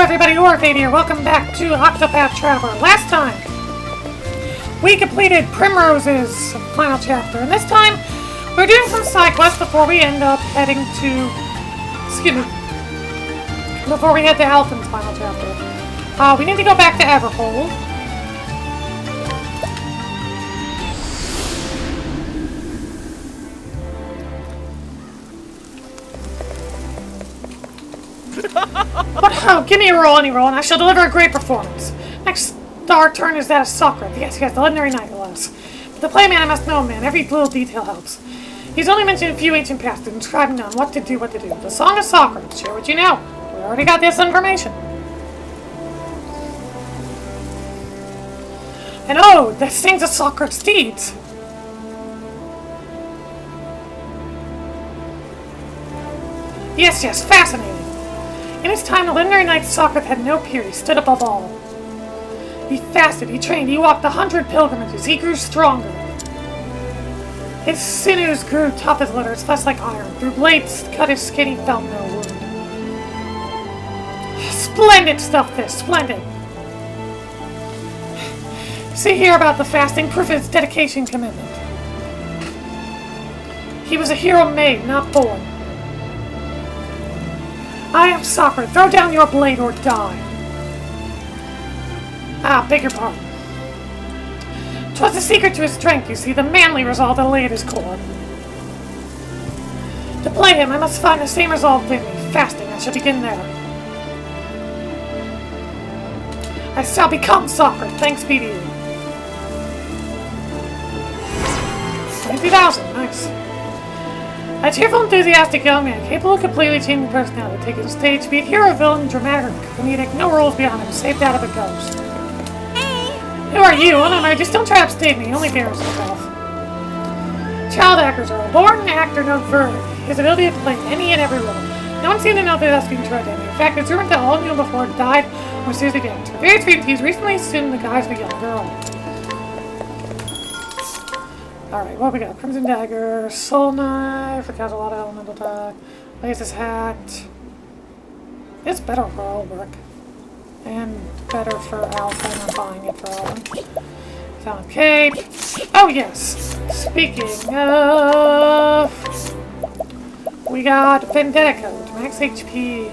everybody, Orewell here. Welcome back to Octopath Traveler. Last time, we completed Primrose's final chapter, and this time, we're doing some side quests before we end up heading to... before we head to Alfyn's final chapter. We need to go back to Orewell. But give me a roll, any roll, and I shall deliver a great performance. Next our turn is that of Socrates. Yes, the legendary knight, alas. But the playman, I must know, man. Every little detail helps. He's only mentioned a few ancient paths and describing on what to do. The Song of Socrates. Share what you know. We already got this information. And oh, that sings of Socrates' deeds. Yes, fascinating. In his time, the legendary knight Socrates had no peer. He stood above all. He fasted, he trained, he walked 100 pilgrimages. He grew stronger. His sinews grew tough as leather, his flesh like iron. Through blades cut his skin, he felt no wound. Splendid stuff, this. Splendid. See here about the fasting, proof of his dedication commitment. He was a hero made, not born. I am Socrates. Throw down your blade or die. Beg your pardon. 'Twas the secret to his strength, you see, the manly resolve that lay at his core. To play him, I must find the same resolve within me. Fasting, I shall begin there. I shall become Socrates, thanks be to you. 20,000, nice. A cheerful, enthusiastic young man, capable of completely changing personality, taking the stage, be it hero, villain, dramatic, or comedic, no rules beyond him, save that of a ghost. Hey! Who are you? Oh no, just don't try to upstage me, he only bears himself. Child actors are a born actor, no verdict. His ability to play any and every role. No one seemed to know that that's being tried to him. In fact, it's rumored that all knew before died or seriously damaged. For various reasons, he's recently assumed the guise of a young girl. Alright, what we got? Crimson Dagger, Soul Knife, it has a lot of elemental attack, Laces Hat. It's better for Ulrich. And better for Alfyn. I'm buying it for Alfyn. Sound Cape. Oh yes! Speaking of... we got Vendetta Code. Max HP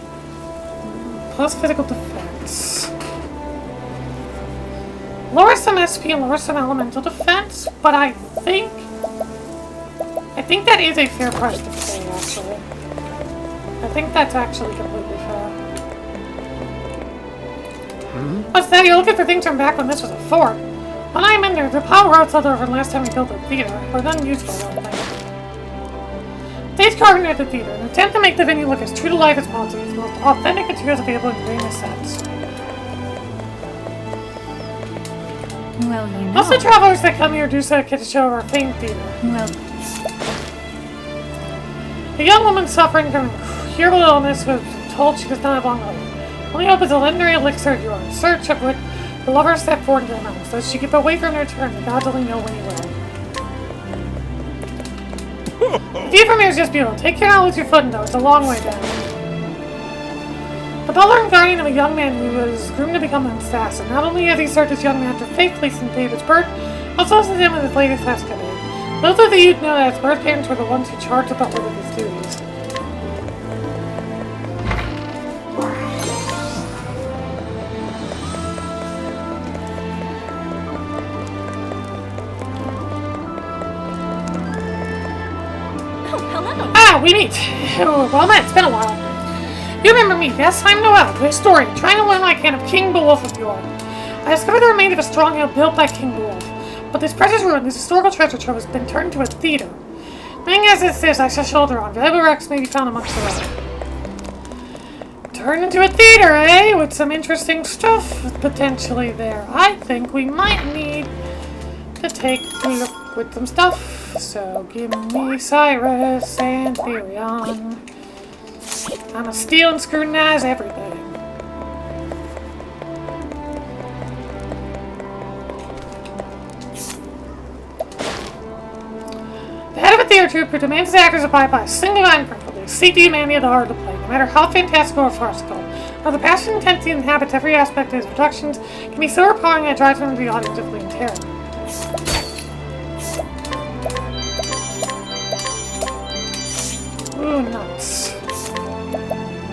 plus physical defense. Lower some SP and lower some elemental defense, but I think that is a fair price to pay, actually. I think that's actually completely fair. What's that? You're looking for things from back when this was a fort. When I'm in there, the power roads left over from last time we built the theater were unuseful, I don't think. Stage carving at the theater, an attempt to make the venue look as true to life as possible, with the most authentic materials available in greatest sense. Well, you know. Most of the travelers that come here do so get to show our famed theater. Well, a young woman suffering from incurable illness was told she does not have long life. Only hope is a legendary elixir you are in search of which the lover stepped forward into her mouth, so she could wait for her return. The gods only know when he will. The view from here is just beautiful. Take care not to lose your footing, though. It's a long way down. The butler and guardian of a young man who was groomed to become an assassin. Not only has he served this young man after faithfully since David's birth, also assisted him with his latest escapade. Those of the youth know that his birth parents were the ones who charged the butler with his duties. oh, hello. Ah, we meet. Well met, it's been a while. You remember me, yes? I'm Noel, the historian, trying to learn what I can of King Beowulf of Yore. I discovered the remains of a strong hill built by King Beowulf. But this precious ruin, this historical treasure trove, has been turned into a theater. Being as it is, I shall shoulder on. Valuable relics may be found amongst the rest. Turned into a theater, eh? With some interesting stuff potentially there. I think we might need to take a look with some stuff. So give me Cyrus and Therion. I'm gonna steal and scrutinize everything. The head of a theater troupe who demands his actors abide by a single line principle. They seek the humanity of the heart of the play, no matter how fantastical or farcical. While the passion and intensity inhabits every aspect of his productions, can be so overpowering that it drives him to the audience to flee in terror. Ooh, nuts.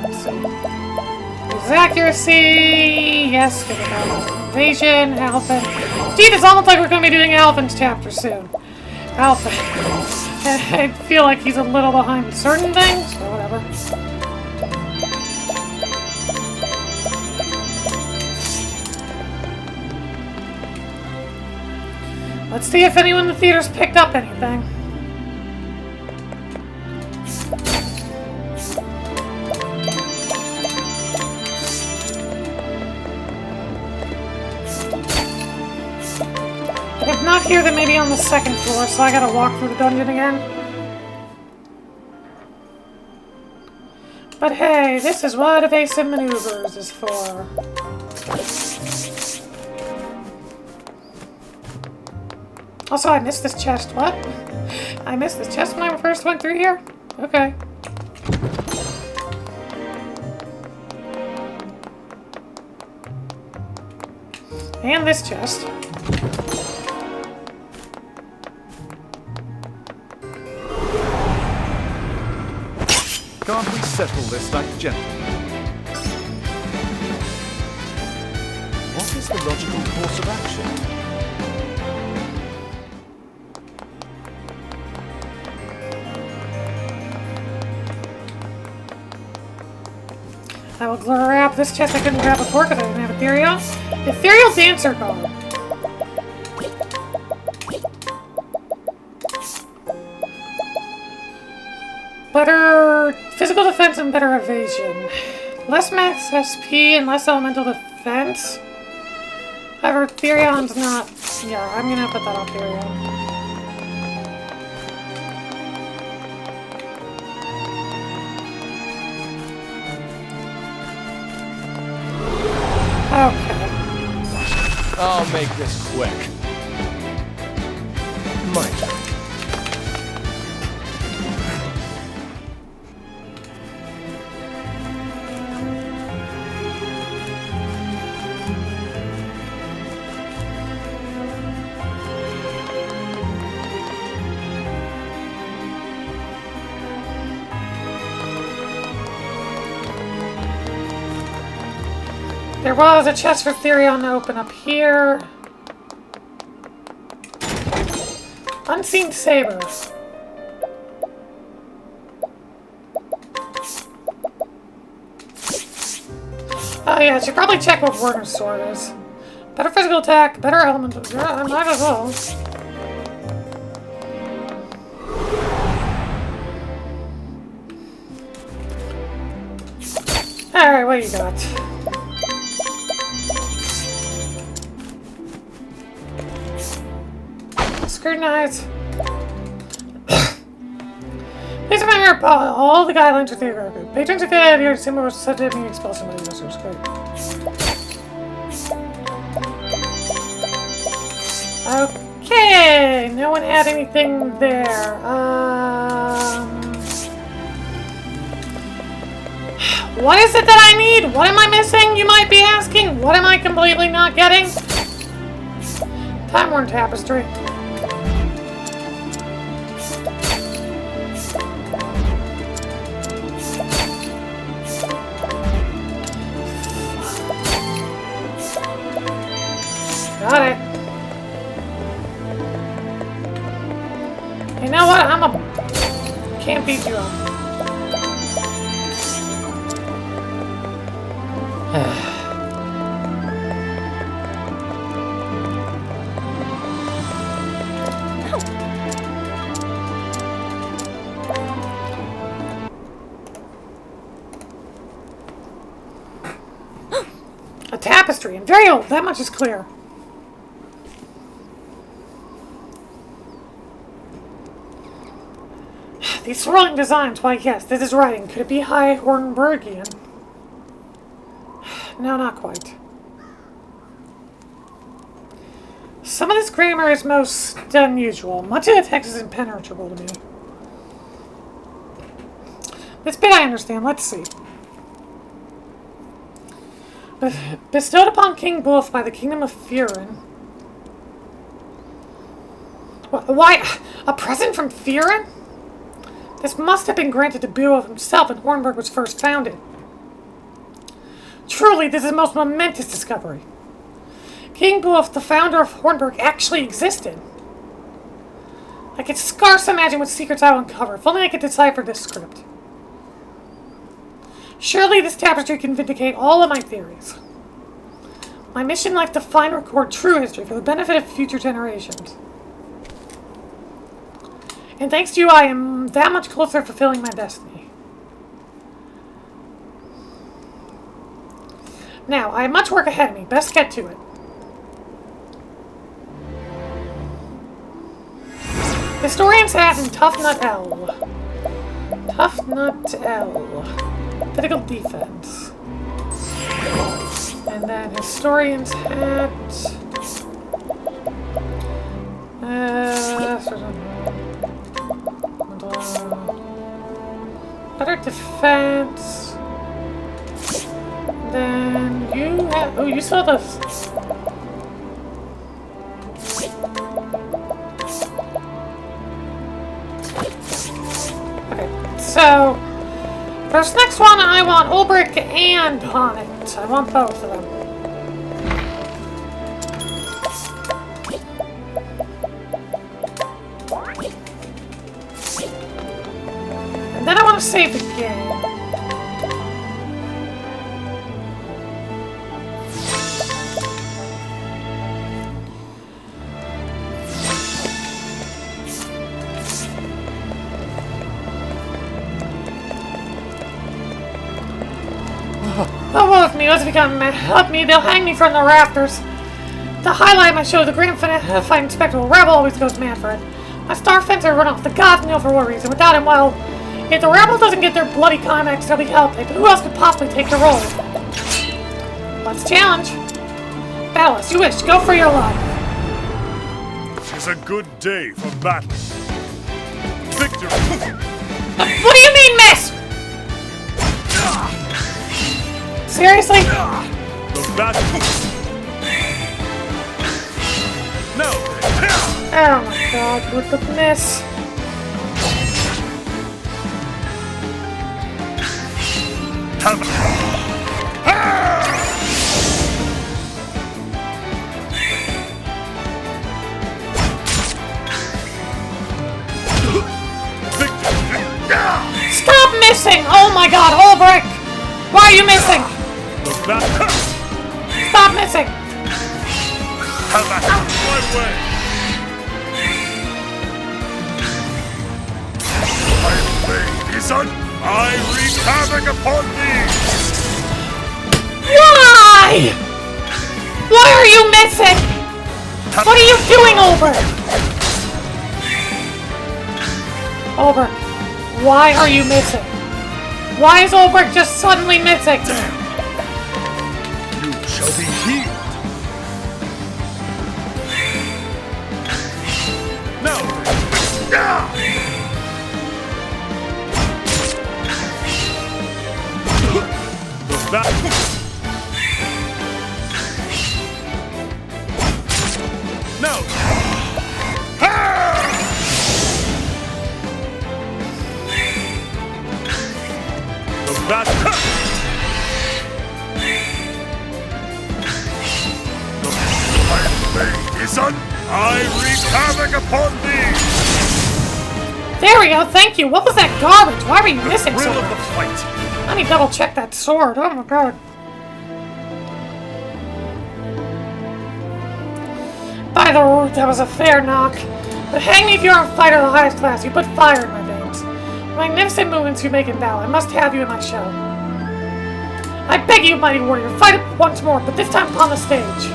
Let's see. His accuracy, yes, good enough. Evasion, Alfyn. Gee, it's almost like we're going to be doing Alfyn's chapter soon. Alfyn. I feel like he's a little behind certain things, but whatever. Let's see if anyone in the theater's picked up anything. If not here, then maybe on the second floor, so I gotta walk through the dungeon again. But hey, this is what evasive maneuvers is for. Also, I missed this chest. What? I missed this chest when I first went through here? Okay. And this chest. Can't we settle this like gentlemen? What is the logical course of action? I will grab this chest I couldn't grab before because I didn't have ethereal. Ethereal dancer guard. Better physical defense and better evasion. Less max SP and less elemental defense. However, Therion's not... Yeah, I'm gonna put that on Therion. Okay. I'll make this quick. My turn. There was a chest for Therion to open up here. Unseen sabers. Oh yeah, I should probably check what Warner's sword is. Better physical attack, better elemental. Yeah, I might as well. Alright, what do you got? Scrutinize. Please remember all the guidelines for theater group. Patrons of the here similar to such being expelled from the users. Great. Okay, no one had anything there. What is it that I need? What am I missing? You might be asking. What am I completely not getting? Time-worn tapestry. Got it. You know what? Can't beat you up. A tapestry, and very old. That much is clear. These swirling designs, why yes, this is writing. Could it be High Hornbergian? No, not quite. Some of this grammar is most unusual. Much of the text is impenetrable to me. This bit I understand. Let's see. Bestowed upon King Beowulf by the Kingdom of Firen. Why? A present from Firen? This must have been granted to Beowulf himself when Hornburg was first founded. Truly, this is a most momentous discovery. King Beowulf, the founder of Hornburg, actually existed. I could scarce imagine what secrets I will uncover, if only I could decipher this script. Surely this tapestry can vindicate all of my theories. My mission in life to find and record true history for the benefit of future generations. And thanks to you, I am that much closer to fulfilling my destiny. Now, I have much work ahead of me. Best get to it. Historian's Hat and Tough Nut L. Tough Nut L. Critical defense. And then Historian's Hat. Better defense. Then you have. Oh, you saw this. Okay, so for this next one, I want Ulbrich and Bonnet. I want both of them. And then I want to save the game. Oh, well, if me was become help me, they'll hang me from the rafters. To highlight my show, the grand fighting spectacle, Rebel always goes mad for it. My star fencer run off, the gods know for what reason. Without him, well, if the Rebel doesn't get their bloody climax, they'll be hell played. But who else could possibly take the role? Let's challenge. Battle as you wish, go for your life. It's a good day for battle. Victory! What do you mean, miss? Seriously? The battle. No. Oh my god, with the miss. Stop missing! Oh my god, Ulbrich! Why are you missing? Stop missing! One way. Son, I wreak havoc upon thee! Why? Why are you missing? What are you doing, Ulbrich? Ulbrich, why are you missing? Why is Ulbrich just suddenly missing? You shall be healed. No. No. Son, I wreak havoc upon thee! There we go, thank you. What was that garbage? Why were you missing so Thrill of the much? fight. Let me double check that sword. Oh my god. By the way, that was a fair knock. But hang me if you're a fighter of the highest class. You put fire in my veins. Magnificent movements you make in battle. I must have you in my show. I beg you, mighty warrior, fight it once more, but this time upon the stage.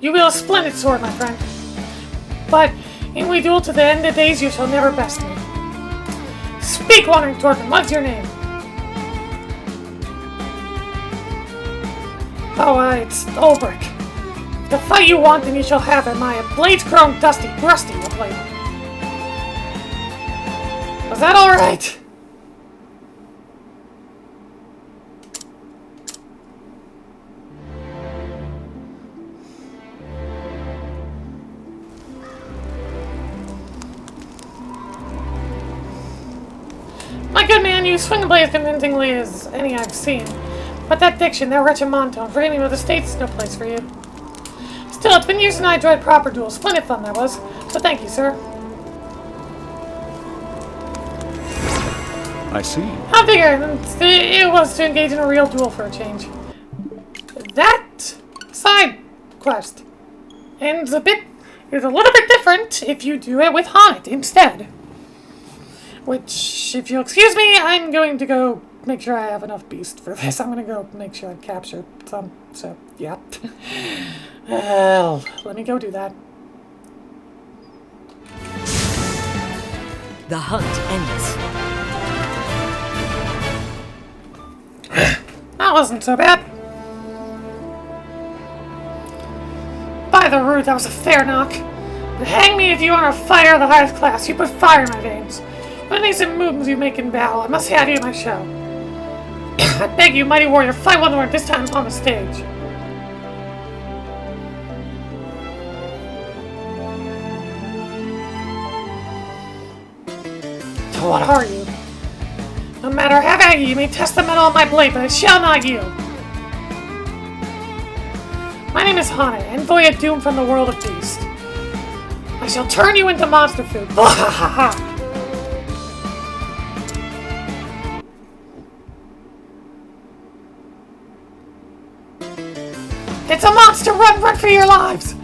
You wield a splendid sword, my friend. But in we duel to the end of days, you shall never best me. Speak, wandering dwarfman, what's your name? Oh, it's Ulbrich. The fight you want, and you shall have it. My blade's grown dusty, rusty, your blade. Is that alright? My good man, you swing the blade as convincingly as any I've seen. But that diction, that wretched monotone, forgetting about the States is no place for you. Still, it's been years since I enjoyed proper duels. Splendid fun that was. So thank you, sir. I see. I figured it was to engage in a real duel for a change. That side quest is a little bit different if you do it with Haunted instead. Which, if you'll excuse me, I'm going to go make sure I have enough beast for this. I'm going to go make sure I've captured some. So, yeah. Well, let me go do that. The hunt ends. That wasn't so bad. By the root, that was a fair knock. But hang me if you are a fighter of the highest class. You put fire in my veins. What decent moves you make in battle. I must have you in my show. I beg you, mighty warrior, fight one more, this time on the stage. What are you? No matter how bad you may test the metal on my blade, but I shall not yield. My name is Hana, envoy of doom from the world of beast. I shall turn you into monster food. It's a monster! Run! Run for your lives!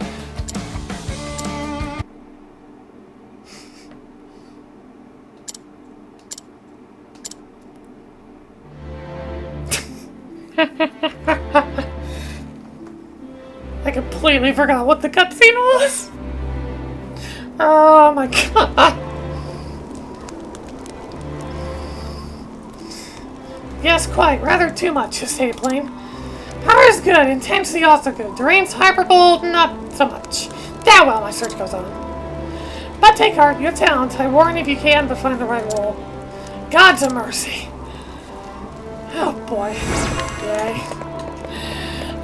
I completely forgot what the cutscene was. Oh my god. Yes, quite. Rather too much, to say it plain. Power is good, intensity also good. Deranged hyperbole, not so much. Damn well, my search goes on. But take heart, you have talent. I warn if you can, but find the right role. God's a mercy. Oh boy. Yay.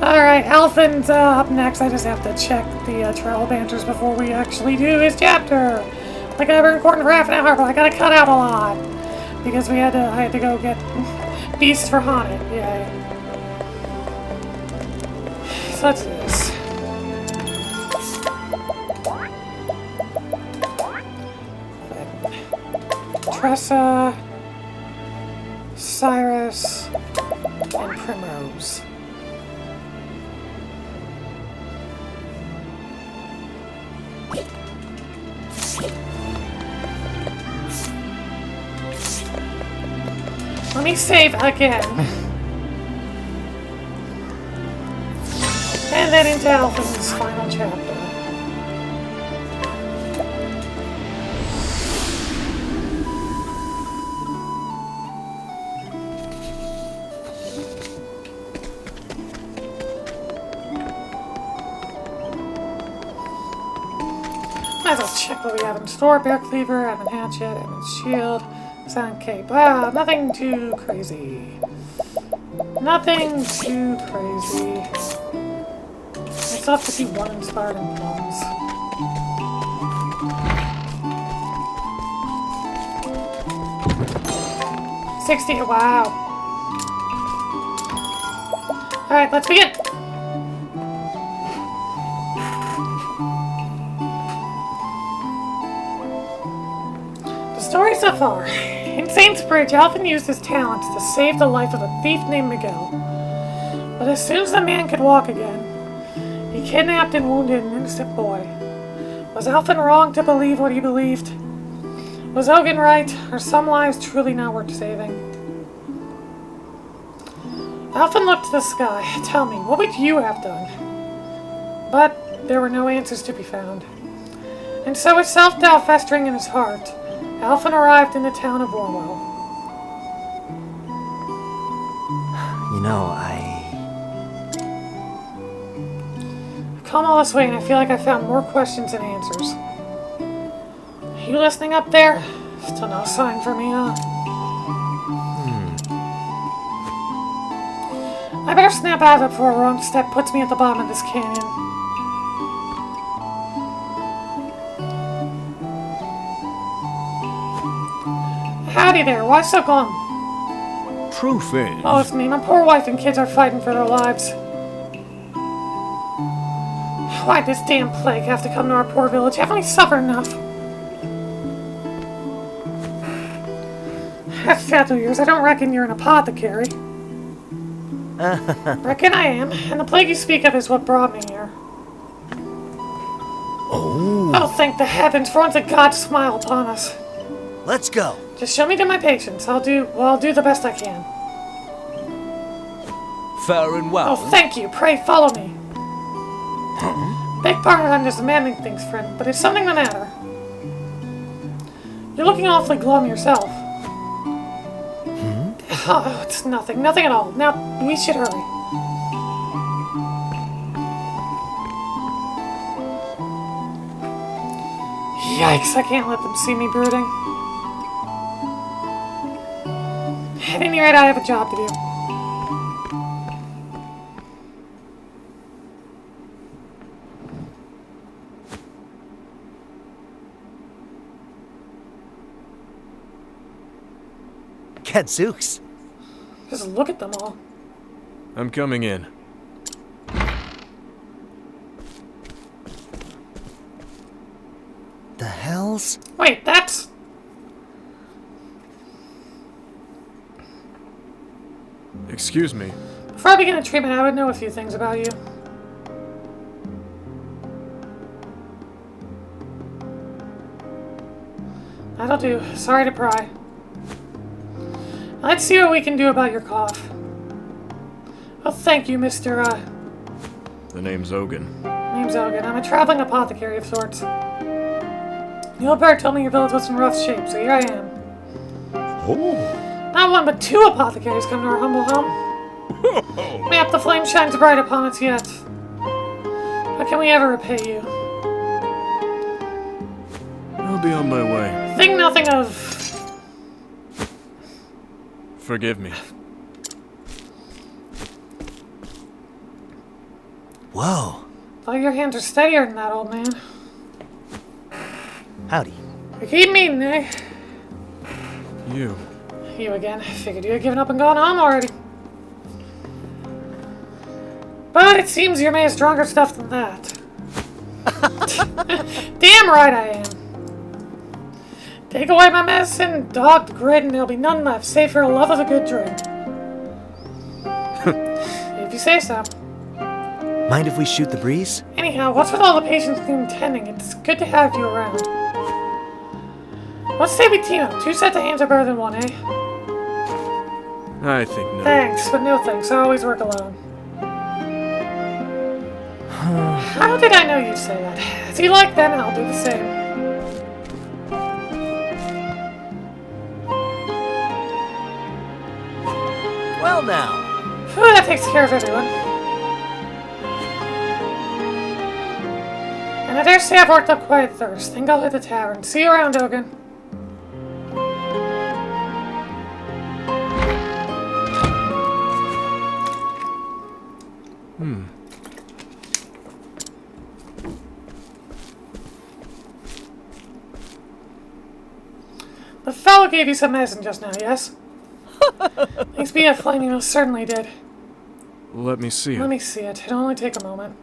Alright, Alfyn's up next. I just have to check the travel banters before we actually do his chapter. Like I've been recording for half an hour, but I gotta cut out a lot. Because I had to go get beasts for Haunted. Yay. So let's do this. Tressa, Cyrus, and Primrose. Let me save again. And then into Alfyn's final chapter. Might as well check what we have in store. Bear Cleaver, Evan Hatchet, Evan's Shield, Sound Cape. Wow, nothing too crazy. Nothing too crazy. I still have to see one inspired in plums. $60, wow. Alright, let's begin. Story so far. In Saint's Bridge, Alfyn used his talents to save the life of a thief named Miguel. But as soon as the man could walk again, he kidnapped and wounded an innocent boy. Was Alfyn wrong to believe what he believed? Was Hogan right? Are some lives truly not worth saving? Alfyn looked to the sky. Tell me, what would you have done? But there were no answers to be found. And so with self-doubt festering in his heart, Alfyn arrived in the town of Orewell. You know, I've come all this way and I feel like I found more questions than answers. Are you listening up there? Still no sign for me, huh? I better snap out of it before a wrong step puts me at the bottom of this canyon. Howdy there, why so glum? Truth is... Oh, it's me. My poor wife and kids are fighting for their lives. Why'd this damn plague have to come to our poor village? Haven't we suffered enough? After years, I don't reckon you're an apothecary. Reckon I am, and the plague you speak of is what brought me here. Oh, thank the heavens for once a god smile upon us. Let's go. Just show me to my patients. I'll do the best I can. Fair and well. Oh, thank you. Pray follow me. Beg pardon if I'm just demanding things, friend, but it's something the matter. You're looking awfully glum yourself. Oh, it's nothing. Nothing at all. Now, we should hurry. Yikes, I can't let them see me brooding. At any rate, I have a job to do. Gadzooks. Just look at them all. I'm coming in. The hells? Wait, that's... Excuse me. Before I begin the treatment, I would know a few things about you. That'll do. Sorry to pry. Let's see what we can do about your cough. Oh, thank you, Mr. The name's Ogun. Name's Ogun. I'm a traveling apothecary of sorts. Neilbert told me your village was in rough shape, so here I am. Oh. Not one, but two apothecaries come to our humble home. Map, the flame shines bright upon us yet. How can we ever repay you? I'll be on my way. Think nothing of... Forgive me. Whoa. Thought your hands are steadier than that, old man. Howdy. You keep meeting, eh? You. You again. Figured you had given up and gone home already. But it seems you're made of stronger stuff than that. Damn right I am. Take away my medicine, dog the grid, and there'll be none left, save for a love of a good drink. If you say so. Mind if we shoot the breeze? Anyhow, what's with all the patients contending? It's good to have you around. Let's say we team up. 2 sets of hands are better than 1, eh? I think no. Thanks, but no thanks. I always work alone. How did I know you'd say that? If you like that, I'll do the same. Well now. Whew, that takes care of everyone. And I dare say I've worked up quite a thirst. Think I'll hit the tavern. See you around, Ogun. The fellow gave you some medicine just now, yes? Thanks be a flame, you most certainly did. Let me see Let it. me see it. It'll only take a moment.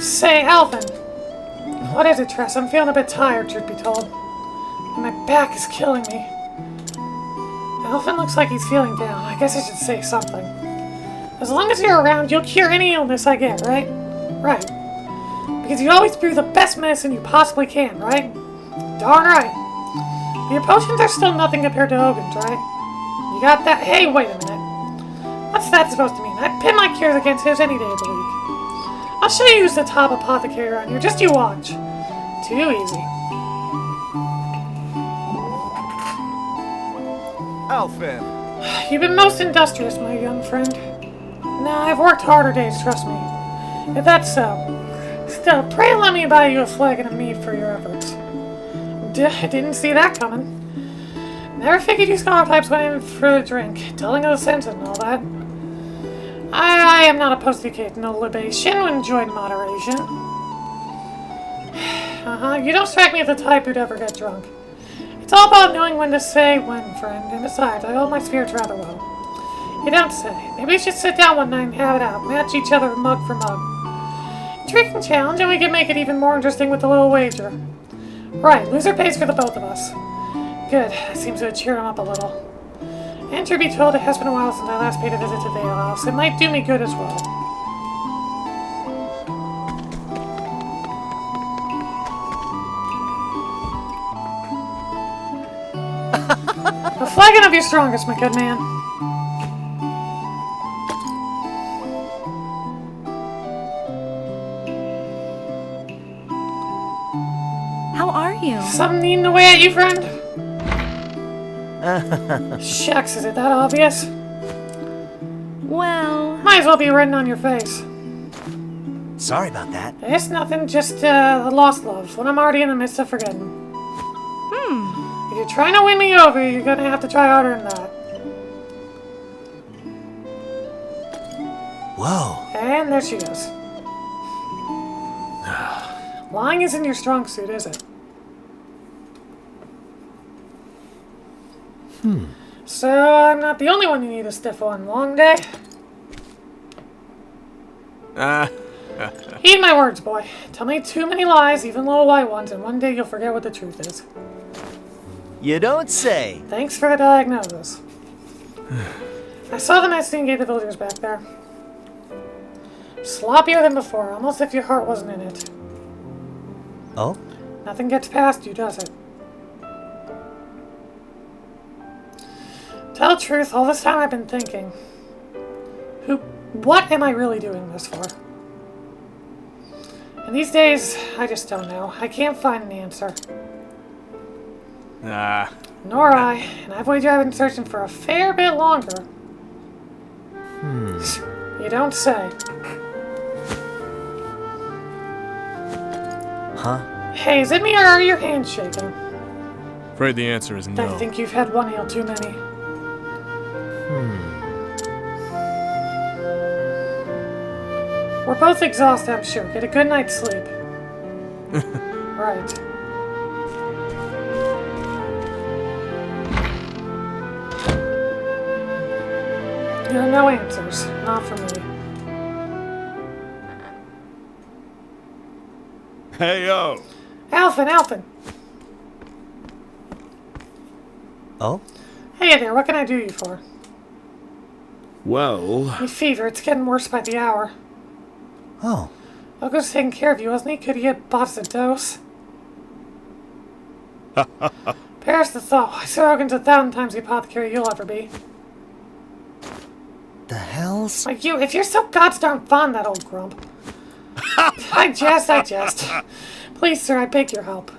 Say, Alfyn. What is it, Tress? I'm feeling a bit tired, truth be told. And my back is killing me. Alfyn looks like he's feeling down. I guess I should say something. As long as you're around, you'll cure any illness I get, right? Right. Because you always brew the best medicine you possibly can, right? Darn right. But your potions are still nothing compared to Ogun's, right? You got that? Hey, wait a minute. What's that supposed to mean? I'd pin my cures against his any day of the week. I'll show you who's the top apothecary around here. Just you watch. Too easy. Alfyn. You've been most industrious, my young friend. Nah, I've worked harder days, trust me. If that's so. Still, pray let me buy you a flagon of mead for your efforts. I didn't see that coming. Never figured you scholar types went in for a drink, telling of the senses and all that. I am not opposed to occasional libation when enjoyed in moderation. You don't strike me as the type who'd ever get drunk. It's all about knowing when to say when, friend, and besides, I hold my spirits rather well. You don't say. Maybe we should sit down one night and have it out, match each other mug for mug. Intriguing challenge, and we can make it even more interesting with a little wager. Right, loser pays for the both of us. Good, that seems to have cheered him up a little. And to be told, it has been a while since I last paid a visit to the ale house. It might do me good as well. A flagon of your strongest, my good man. How are you? Something eating away at you, friend? Shucks, is it that obvious? Well, Might as well be written on your face. Sorry about that. It's nothing, just the lost love, when I'm already in the midst of forgetting. If you're trying to win me over, you're gonna have to try harder than that. Whoa. And there she goes. Lying isn't your strong suit, is it? So I'm not the only one you need a stiff one. Long day? Heed my words, boy. Tell me too many lies, even little white ones, and one day you'll forget what the truth is. You don't say. Thanks for the diagnosis. I saw the mess gate the villagers back there. Sloppier than before, almost if your heart wasn't in it. Oh? Nothing gets past you, does it? Tell the truth, all this time I've been thinking. What am I really doing this for? And these days, I just don't know. I can't find an answer. Nor I, and I've wagered I've been searching for a fair bit longer. You don't say. Huh? Hey, is it me or are your hands shaking? Afraid the answer is no. I think you've had one ale too many. We're both exhausted, I'm sure. Get a good night's sleep. Right. There are no answers. Not for me. Hey, yo. Alfyn! Oh? Hey there, what can I do you for? Well, My fever, it's getting worse by the hour. Oh. Uncle's taking care of you, wasn't he? Could he get bought us a dose? Perish the thought. I swear Hogan's 1,000 times the apothecary you'll ever be. The hells? Like you, if you're so goddamn fond of that old grump. I jest. Please, sir, I beg your help.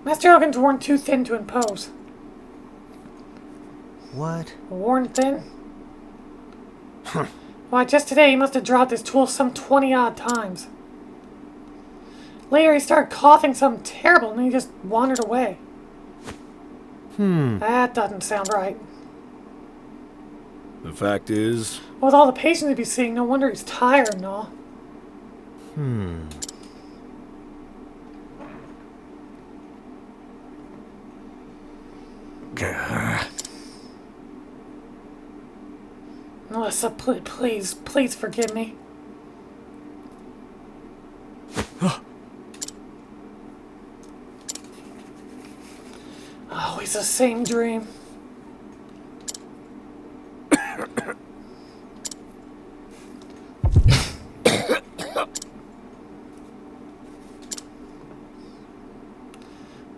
Master Hogan's worn too thin to impose. What? Worn thin? Why, just today he must have dropped his tool some 20-odd times. Later he started coughing something terrible and he just wandered away. That doesn't sound right. the fact is, With all the patients he'd be seeing, no wonder he's tired and all. Melissa, please forgive me. Always the same dream.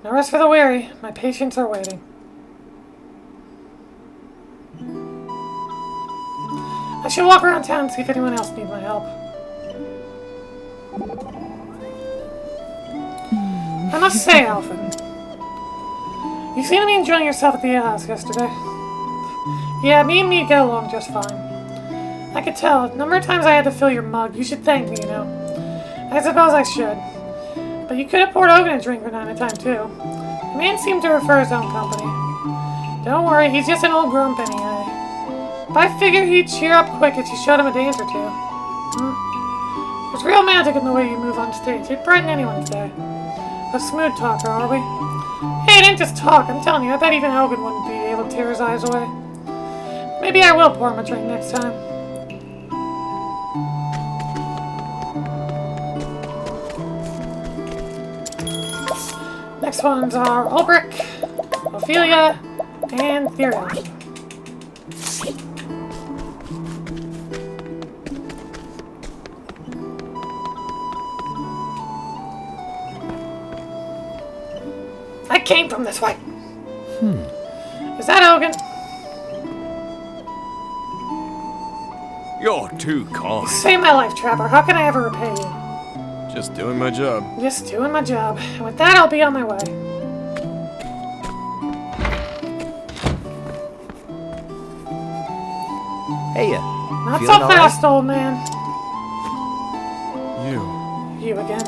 No rest for the weary. My patients are waiting. I should walk around town and see if anyone else needs my help. I must say, Alfyn, You seem to be enjoying yourself at the house yesterday. Yeah, me and me get along just fine. I could tell. The number of times I had to fill your mug. You should thank me, you know. I suppose I should. But you could have poured Hogan a drink from time to time, too. The man seemed to prefer his own company. Don't worry, he's just an old grump anyway. But I figured he'd cheer up quick if you showed him a dance or two. There's real magic in the way you move on stage. It'd brighten anyone's day. A smooth talker, are we? Hey, I didn't just talk. I'm telling you, I bet even Hogan wouldn't be able to tear his eyes away. Maybe I will pour him a drink next time. Next ones are Ulbrich, Ophelia, and Theron. I came from this way. Is that Hogan? You're too kind. Save my life, Trapper. How can I ever repay you? Just doing my job. Just doing my job. And with that, I'll be on my way. Hey, Not so feeling all fast, old man. You. You again.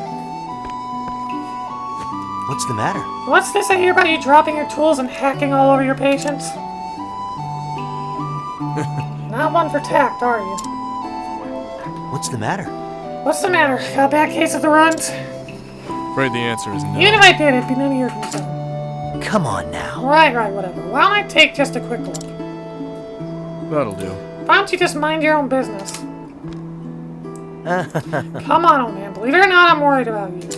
What's the matter? What's this I hear about you dropping your tools and hacking all over your patients? Not one for tact, are you? What's the matter? What's the matter? Got a bad case of the runs? Afraid the answer is no. Even if I did, it'd be none of your concern. Come on now. Right, whatever. Why don't I take just a quick look? That'll do. Why don't you just mind your own business? Come on, old man. Believe it or not, I'm worried about you.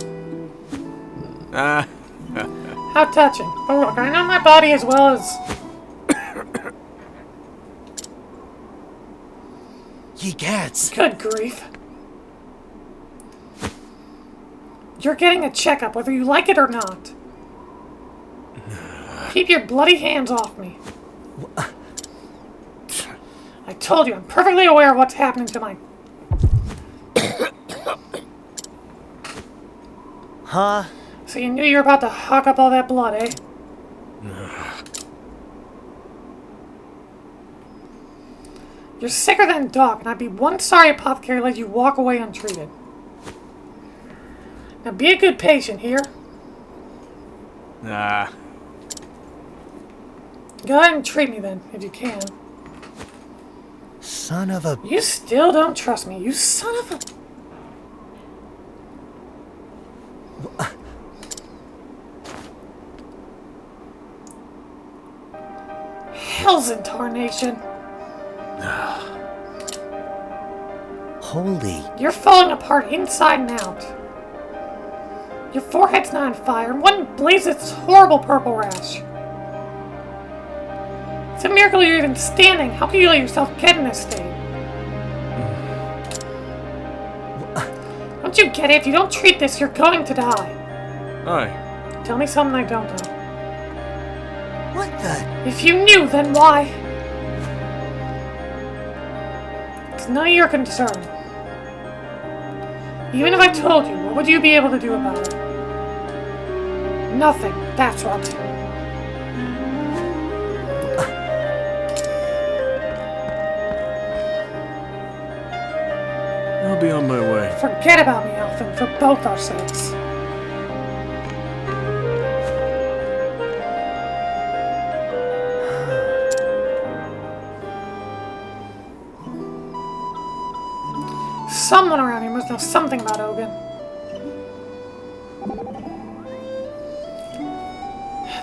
How touching. Oh, look, I know my body as well as... Ye gats. Good grief. You're getting a checkup, whether you like it or not. Keep your bloody hands off me. I told you, I'm perfectly aware of what's happening to my... Huh? So you knew you were about to hawk up all that blood, eh? You're sicker than a dog, and I'd be one sorry apothecary let you walk away untreated. Now be a good patient here. Nah. Go ahead and treat me then, if you can. Son of a... You still don't trust me, you son of a... Hell's in tarnation. Holy... You're falling apart inside and out. Your forehead's not on fire, and one blazes this horrible purple rash. It's a miracle you're even standing. How can you let yourself get in this state? Don't you get it? If you don't treat this, you're going to die. Aye. Tell me something I don't know. What the... If you knew, then why? It's none of your concern. Even if I told you, what would you be able to do about it? Nothing. That's what. I'll be on my way. Forget about me, Alfyn, for both our sakes. Someone around here must know something about Hogan.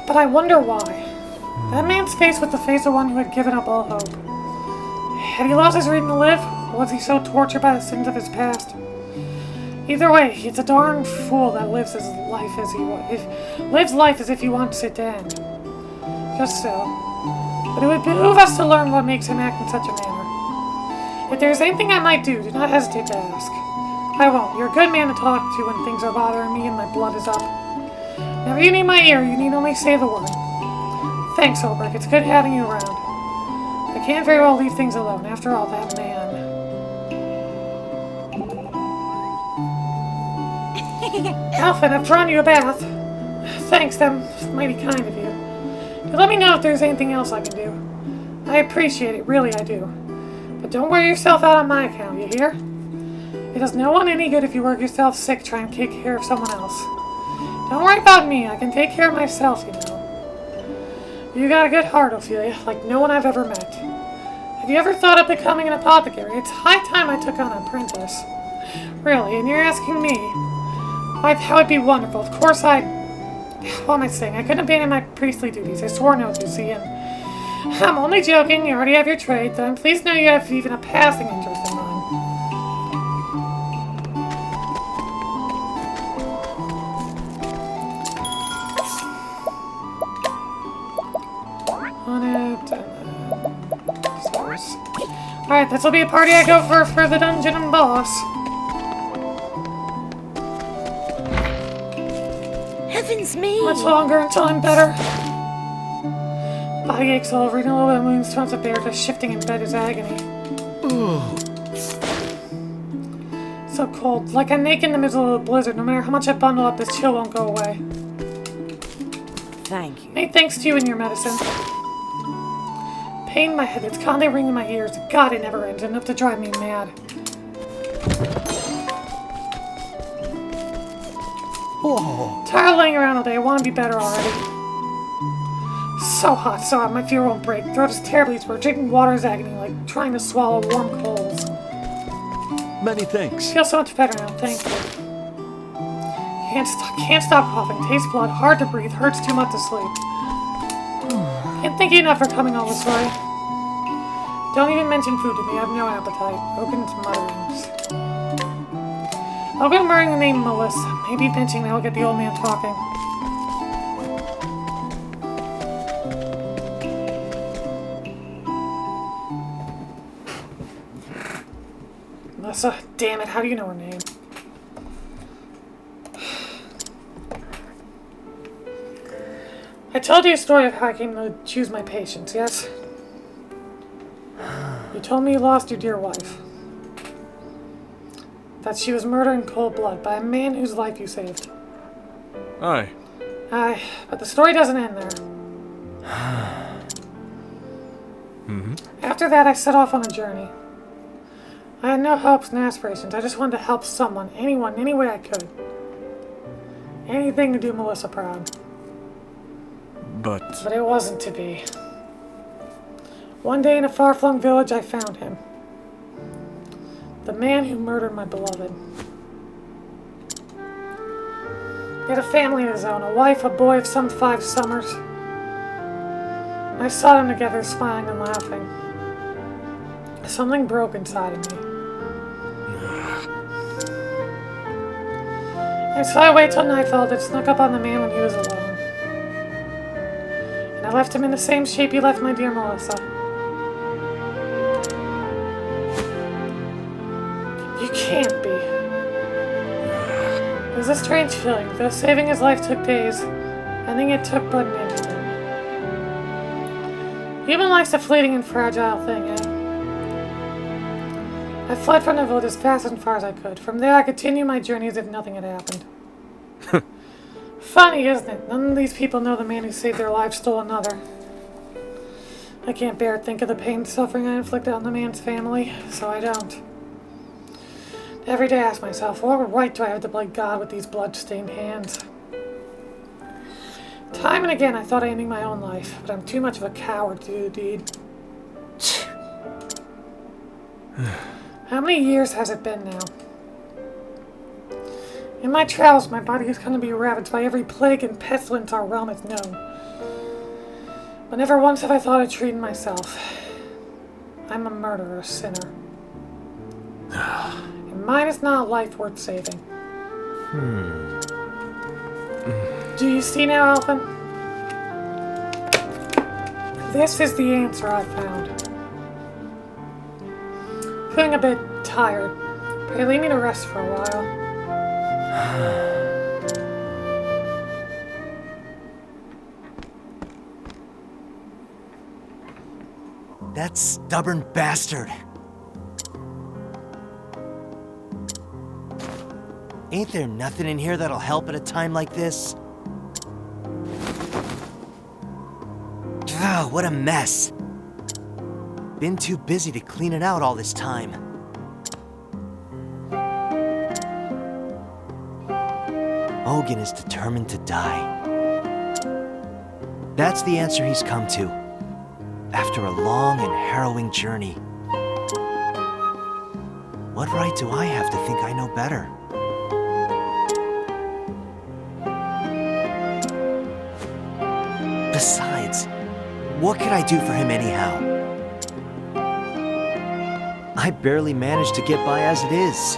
But I wonder why. That man's face was the face of one who had given up all hope. Had he lost his reason to live? Or was he so tortured by the sins of his past? Either way, it's a darn fool that lives his life as lives life as if he wants it to end. Just so. But it would behoove us to learn what makes him act in such a manner. If there's anything I might do not hesitate to ask. I won't. You're a good man to talk to when things are bothering me and my blood is up. Now, if you need my ear, you need only say the word. Thanks, Ulbrich. It's good having you around. I can't very well leave things alone. After all, that man... Alfyn, I've drawn you a bath. Thanks, that's mighty kind of you. Let me know if there's anything else I can do. I appreciate it, really I do. But don't wear yourself out on my account, you hear? It does no one any good if you work yourself sick trying to take care of someone else. Don't worry about me, I can take care of myself, you know. You got a good heart, Ophelia, like no one I've ever met. Have you ever thought of becoming an apothecary? It's high time I took on an apprentice. Really, and you're asking me? Why, that would be wonderful. Of course what am I saying? I couldn't abandon my priestly duties. I swore no, you see, and I'm only joking. You already have your trade, then please know you have even a passing interest in mine. On it. Alright, this will be a party I go for the dungeon and boss. Heavens me! Much longer until I'm better. Body aches all over, and a little bit of wounds tons of bear just shifting in bed is agony. So cold, like I'm naked in the middle of a blizzard. No matter how much I bundle up, this chill won't go away. Thank you. Hey, thanks to you and your medicine. Pain in my head, it's constantly ringing in my ears. God, it never ends, enough to drive me mad. Whoa. Tired of laying around all day, I want to be better already. So hot, my fear won't break. Throat is terribly sore. Drinking water is agony, like trying to swallow warm coals. Many thanks. Feel so much better now, thank you. Can't stop coughing. Tastes blood, hard to breathe, hurts too much to sleep. Can't thank you enough for coming all this way. Don't even mention food to me. I have no appetite. Oaken's mutterings. I'll go murmuring the name Melissa. Maybe mentioning that will get the old man talking. Melissa, damn it, how do you know her name? I told you a story of how I came to choose my patients, yes? You told me you lost your dear wife. That she was murdered in cold blood by a man whose life you saved. Aye. Aye, but the story doesn't end there. After that, I set off on a journey. I had no hopes and aspirations. I just wanted to help someone, anyone, any way I could. Anything to do Melissa proud. But But it wasn't to be. One day in a far-flung village, I found him. The man who murdered my beloved. He had a family of his own, a wife, a boy of some 5 summers. I saw them together, smiling and laughing. Something broke inside of me. And so I waited till nightfall to snuck up on the man when he was alone. And I left him in the same shape he left my dear Melissa. You can't be. It was a strange feeling. Though saving his life took days, ending it took but an instant. Human life's a fleeting and fragile thing, eh? I fled from the village as fast and far as I could. From there I continued my journey as if nothing had happened. Funny, isn't it? None of these people know the man who saved their life stole another. I can't bear to think of the pain and suffering I inflicted on the man's family, so I don't. Every day I ask myself, what right do I have to play God with these blood-stained hands? Time and again I thought of ending my own life, but I'm too much of a coward to do the deed. How many years has it been now? In my travels, my body is going to be ravaged by every plague and pestilence our realm has known. But never once have I thought of treating myself. I'm a murderer, a sinner. And mine is not a life worth saving. Do you see now, Alfyn? This is the answer I found. Feeling a bit tired. Pray leave me to rest for a while. That stubborn bastard. Ain't there nothing in here that'll help at a time like this? Ah, what a mess. Been too busy to clean it out all this time. Ogun is determined to die. That's the answer he's come to, after a long and harrowing journey. What right do I have to think I know better? Besides, what could I do for him anyhow? I barely manage to get by as it is.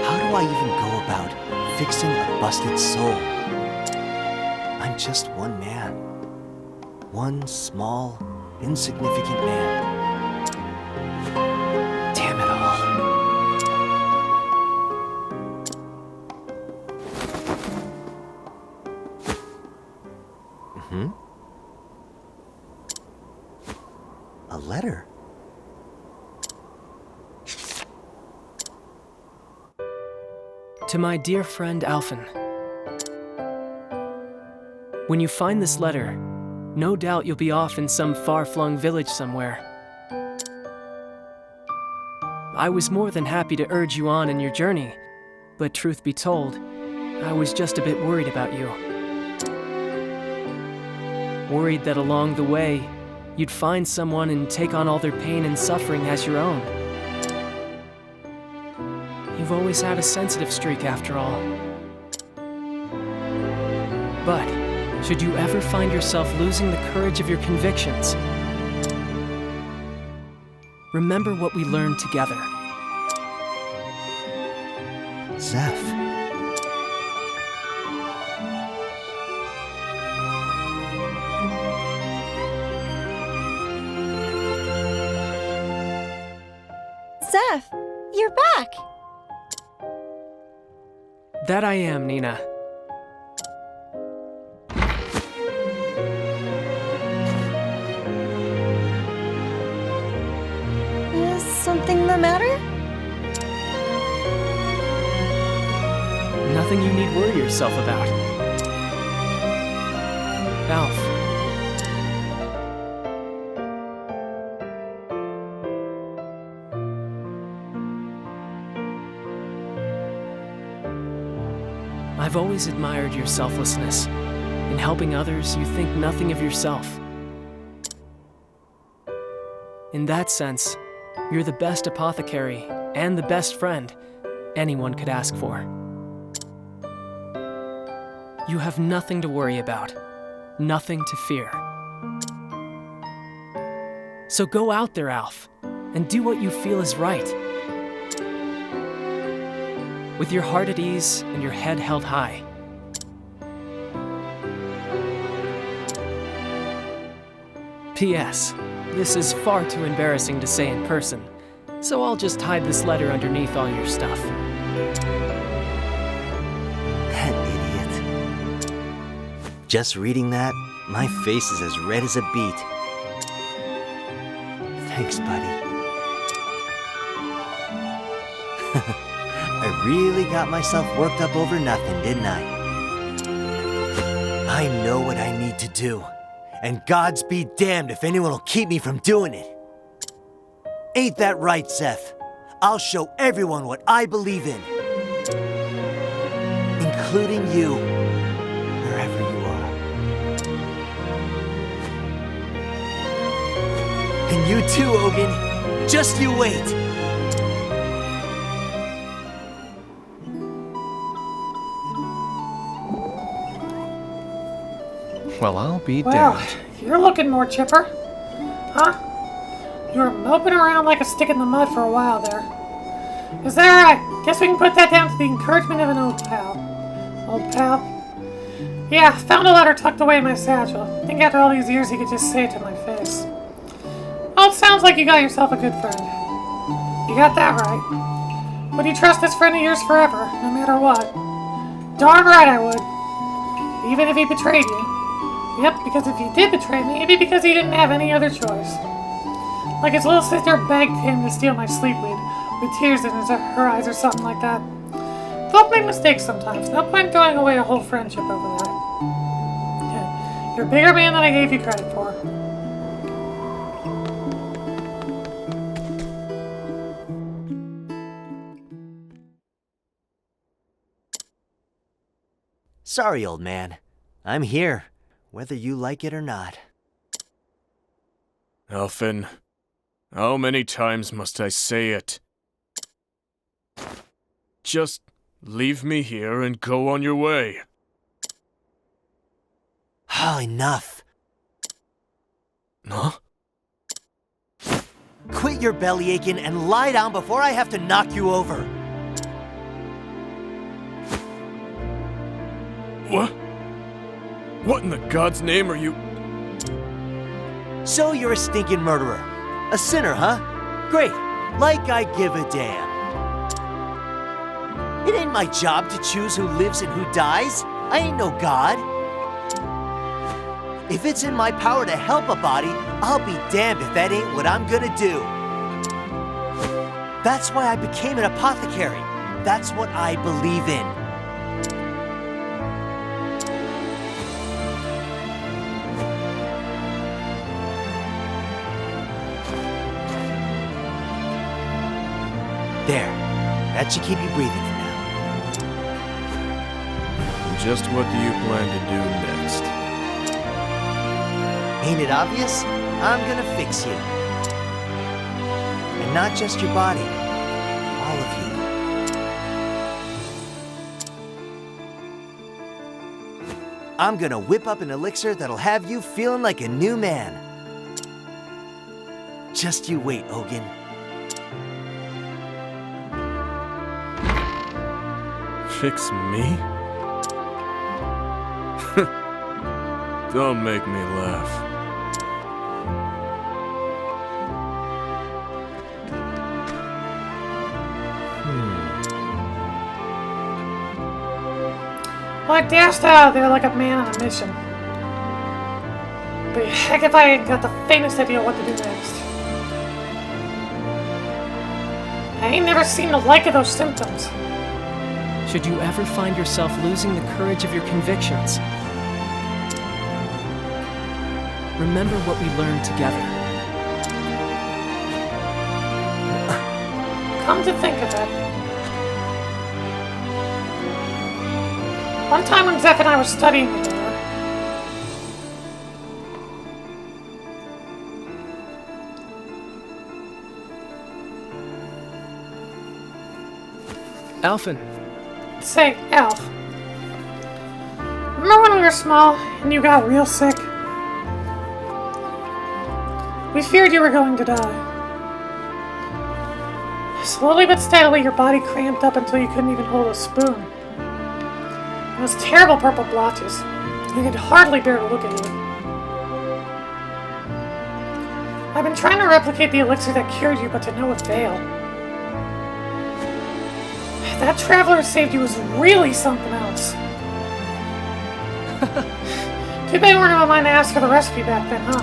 How do I even go about fixing a busted soul? I'm just one man. One small, insignificant man. Damn it all. A letter? To my dear friend Alfyn. When you find this letter, no doubt you'll be off in some far-flung village somewhere. I was more than happy to urge you on in your journey, but truth be told, I was just a bit worried about you. Worried that along the way, you'd find someone and take on all their pain and suffering as your own. You've always had a sensitive streak after all. But, should you ever find yourself losing the courage of your convictions, remember what we learned together. Zeph. Zeph, you're back! That I am, Nina. Is something the matter? Nothing you need worry yourself about. Alf. I've always admired your selflessness. In helping others, you think nothing of yourself. In that sense, you're the best apothecary and the best friend anyone could ask for. You have nothing to worry about, nothing to fear. So go out there, Alf, and do what you feel is right. With your heart at ease and your head held high. P.S. This is far too embarrassing to say in person, so I'll just hide this letter underneath all your stuff. That idiot. Just reading that, my face is as red as a beet. Thanks, buddy. I really got myself worked up over nothing, didn't I? I know what I need to do, and Gods be damned if anyone will keep me from doing it. Ain't that right, Zeph? I'll show everyone what I believe in. Including you, wherever you are. And you too, Ogun. Just you wait. Well, I'll be Well, damned. you're looking more chipper. Huh? You were moping around like a stick in the mud for a while there. Is that right? Guess we can put that down to the encouragement of an old pal. Old pal? Yeah, found a letter tucked away in my satchel. Think after all these years he could just say it to my face. Well, it sounds like you got yourself a good friend. You got that right. Would you trust this friend of yours forever, no matter what? Darn right I would. Even if he betrayed me. Yep, because if he did betray me, it'd be because he didn't have any other choice. Like his little sister begged him to steal my sleepweed, with tears in her eyes or something like that. Folk make mistakes sometimes. No point throwing away a whole friendship over that. You're a bigger man than I gave you credit for. Sorry, old man. I'm here, whether you like it or not. Alfyn, how many times must I say it? Just leave me here and go on your way. Oh, enough. Huh? Quit your belly aching and lie down before I have to knock you over. What? What in the God's name are you? So you're a stinking murderer. A sinner, huh? Great. Like I give a damn. It ain't my job to choose who lives and who dies. I ain't no god. If it's in my power to help a body, I'll be damned if that ain't what I'm gonna do. That's why I became an apothecary. That's what I believe in. There. That should keep you breathing for now. Just what do you plan to do next? Ain't it obvious? I'm gonna fix you. And not just your body. All of you. I'm gonna whip up an elixir that'll have you feeling like a new man. Just you wait, Ogun. Fix me? Don't make me laugh. Well, I dashed out of there like a man on a mission. But heck if I ain't got the faintest idea what to do next. I ain't never seen the like of those symptoms. Should you ever find yourself losing the courage of your convictions, remember what we learned together. Come to think of it, one time when Zeph and I were studying together, Alfyn, say, Alf, remember when we were small and you got real sick? We feared you were going to die. Slowly but steadily, your body cramped up until you couldn't even hold a spoon. And those terrible purple blotches. You could hardly bear to look at you. I've been trying to replicate the elixir that cured you, but to no avail. That traveler who saved you was really something else. Too bad we weren't of mine to ask for the recipe back then, huh?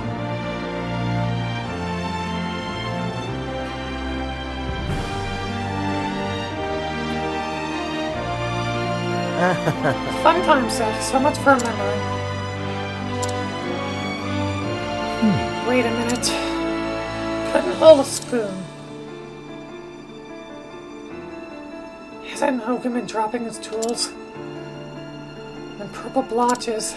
Fun time, Seth. So much for remembering. Wait a minute. Couldn't hold a spoon. Hasn't Hogan been dropping his tools? And purple blotches.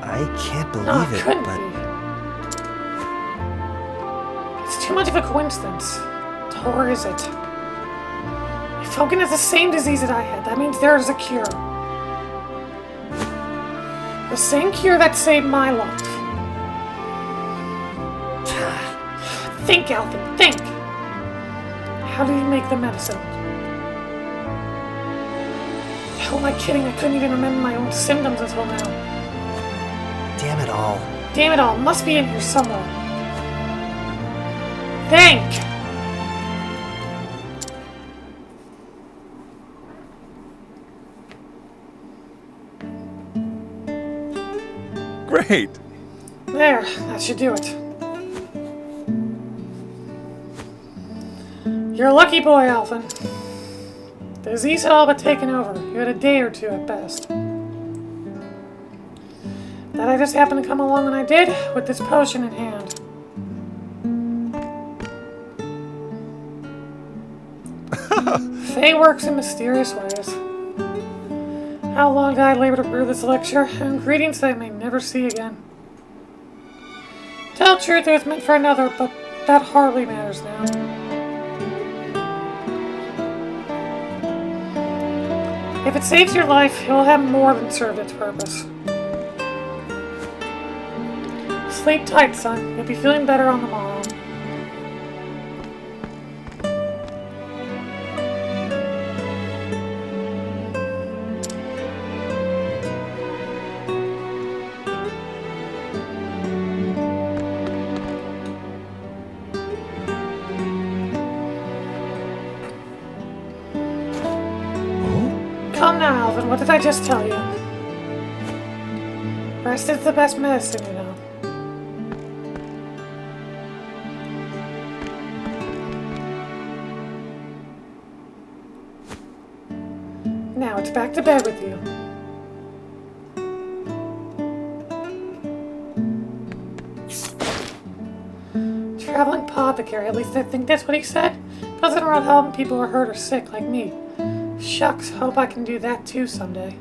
I can't believe No, it, couldn't but... be. It's too much of a coincidence. Or is it? If Hogan has the same disease that I had, that means there is a cure. The same cure that saved my life. Think, Alfyn, think! How did he make the medicine? How am I kidding? I couldn't even remember my own symptoms until now. Damn it all. Damn it all, must be in here somewhere. Think! Great! There, that should do it. You're a lucky boy, Alfyn. The disease had all but taken over. You had a day or two at best. That I just happened to come along when I did, with this potion in hand. Fae works in mysterious ways. How long did I labor to brew this elixir? Ingredients that I may never see again. Tell the truth, it was meant for another, but that hardly matters now. If it saves your life, it will have more than served its purpose. Sleep tight, son. You'll be feeling better on the morrow. Come now, Alfyn, what did I just tell you? Rest is the best medicine, you know. Now it's back to bed with you. Traveling apothecary, at least I think that's what he said. Doesn't around helping people who are hurt or sick like me. Shucks, hope I can do that too someday.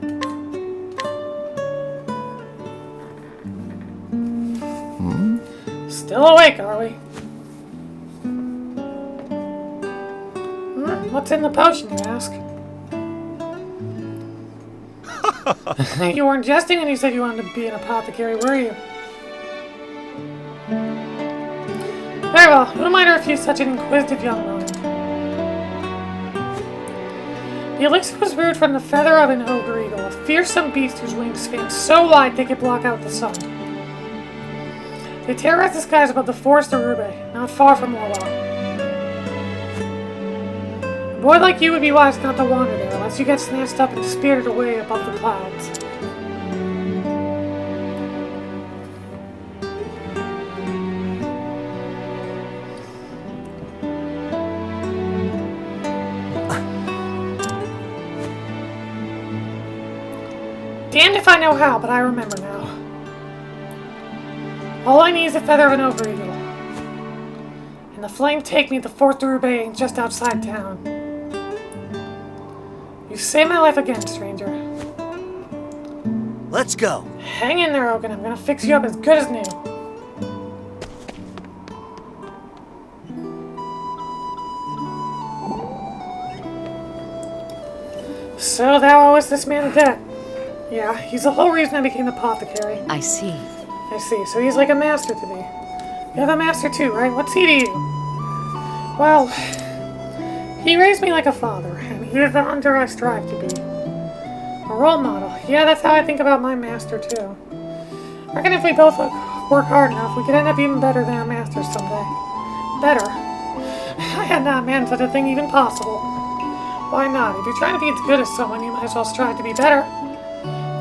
Still awake, are we? What's in the potion, you ask? You weren't jesting when you said you wanted to be an apothecary, were you? Very well, who am I to refuse such an inquisitive young mind? The elixir was brewed from the feather of an ogre eagle, a fearsome beast whose wings span so wide they could block out the sun. They terrorize the skies above the forest of Rube, not far from Orewell. A boy like you would be wise not to wander there, unless you get snatched up and spirited away above the clouds. Damned if I know how, but I remember now. All I need is a feather of an ogre eagle. And the flame take me to the Fort de Roubaix just outside town. You saved my life again, stranger. Let's go. Hang in there, Ogun. I'm gonna fix you up as good as new. So thou owest this man a debt. Yeah, he's the whole reason I became an apothecary. I see. I see, so he's like a master to me. You're the master too, right? What's he to you? Well, he raised me like a father, and he is the hunter I strive to be. A role model. Yeah, that's how I think about my master too. I reckon if we both work hard enough, we could end up even better than our masters someday. Better? I had not imagined such a thing even possible. Why not? If you're trying to be as good as someone, you might as well strive to be better.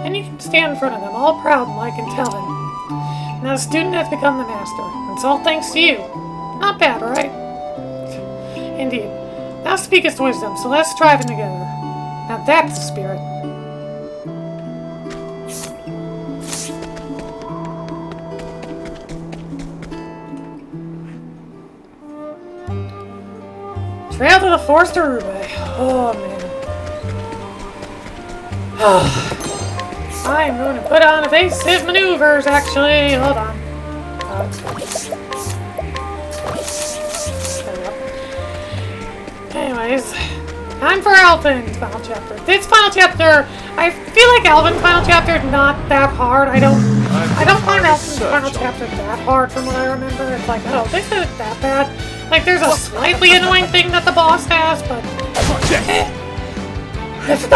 And you can stand in front of them, all proud and like, and tell him. Now the student has become the master. It's all thanks to you. Not bad, right? Indeed. Thou speakest wisdom, so let's strive together. Now that's the spirit. Trail to the forest of Roubaix. Oh, man. I'm going to put on evasive maneuvers, actually. Hold on. Anyways, time for Alfyn's final chapter. This final chapter, I feel like Alfyn's final chapter is not that hard. I don't find Alfyn's final chapter that hard from what I remember. It's like, oh, this isn't that bad. Like, there's a slightly annoying thing that the boss has, but it's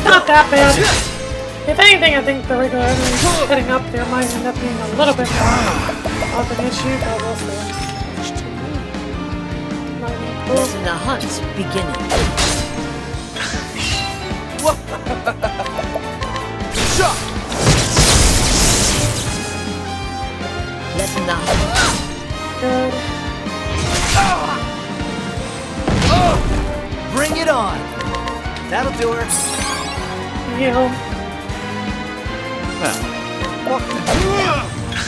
not that bad. If anything, I think the regular enemies heading up there might end up being a little bit more of an issue, but we'll see. Listen, the hunt's beginning. Listen, the hunt. Good. Bring it on. That'll do her. Heal.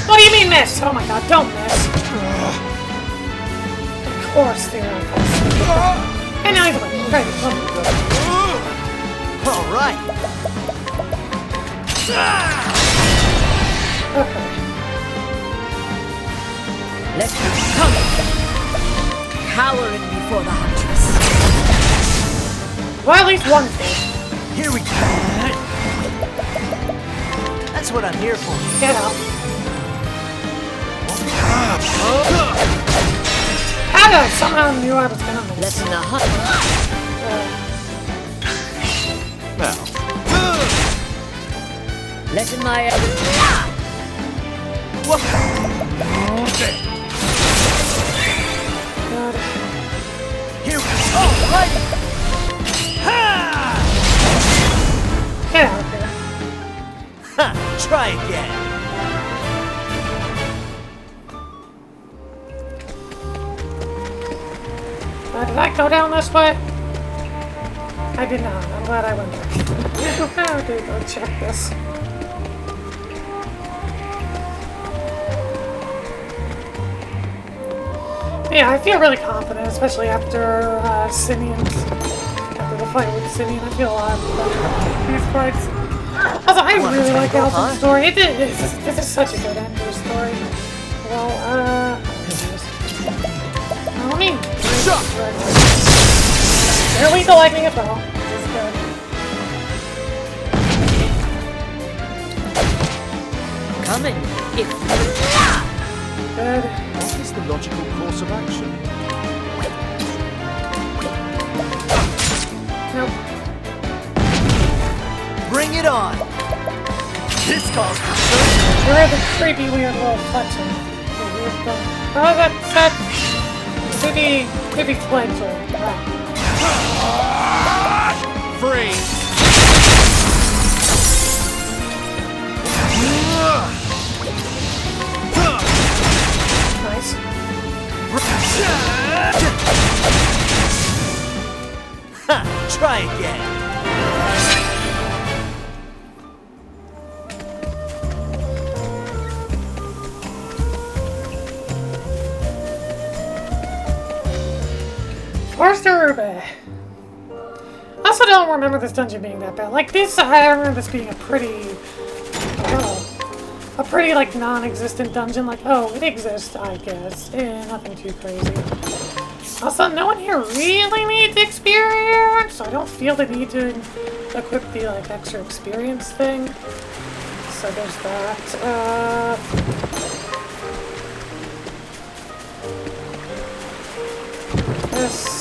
What do you mean miss? Oh my god, don't miss. Of course they are. And now he's like, okay. All right. Okay. Let me come. Cowering before the huntress. Well, at least one thing. Here we go. That's what I'm here for. Get out. How did I somehow knew I was gonna miss? Let the hunt. Now, Let my God. Here we go. Right. Get out of here. Ha! Try again. Did I go down this way? I did not. I'm glad I went back. How do go check this? Yeah, I feel really confident, especially after after the fight with Simeon. I feel a lot better in these fights. Also, I really like Alfyn's story. This is such a good end to the story. Well, let me... They're lethal lightning as well. This is good. coming. If Good. what is the logical course of action? Nope. Bring it on. This calls for search. You're the creepy, weird little fletcher. Oh, that's creepy fletcher. Freeze! Nice. Ha! Try again. Where's the Ruby? I also don't remember this dungeon being that bad. Like this, I remember this being a pretty like non-existent dungeon. Like, oh, it exists, I guess. Nothing too crazy. Also, no one here really needs experience, so I don't feel the need to equip the like extra experience thing. So there's that. This.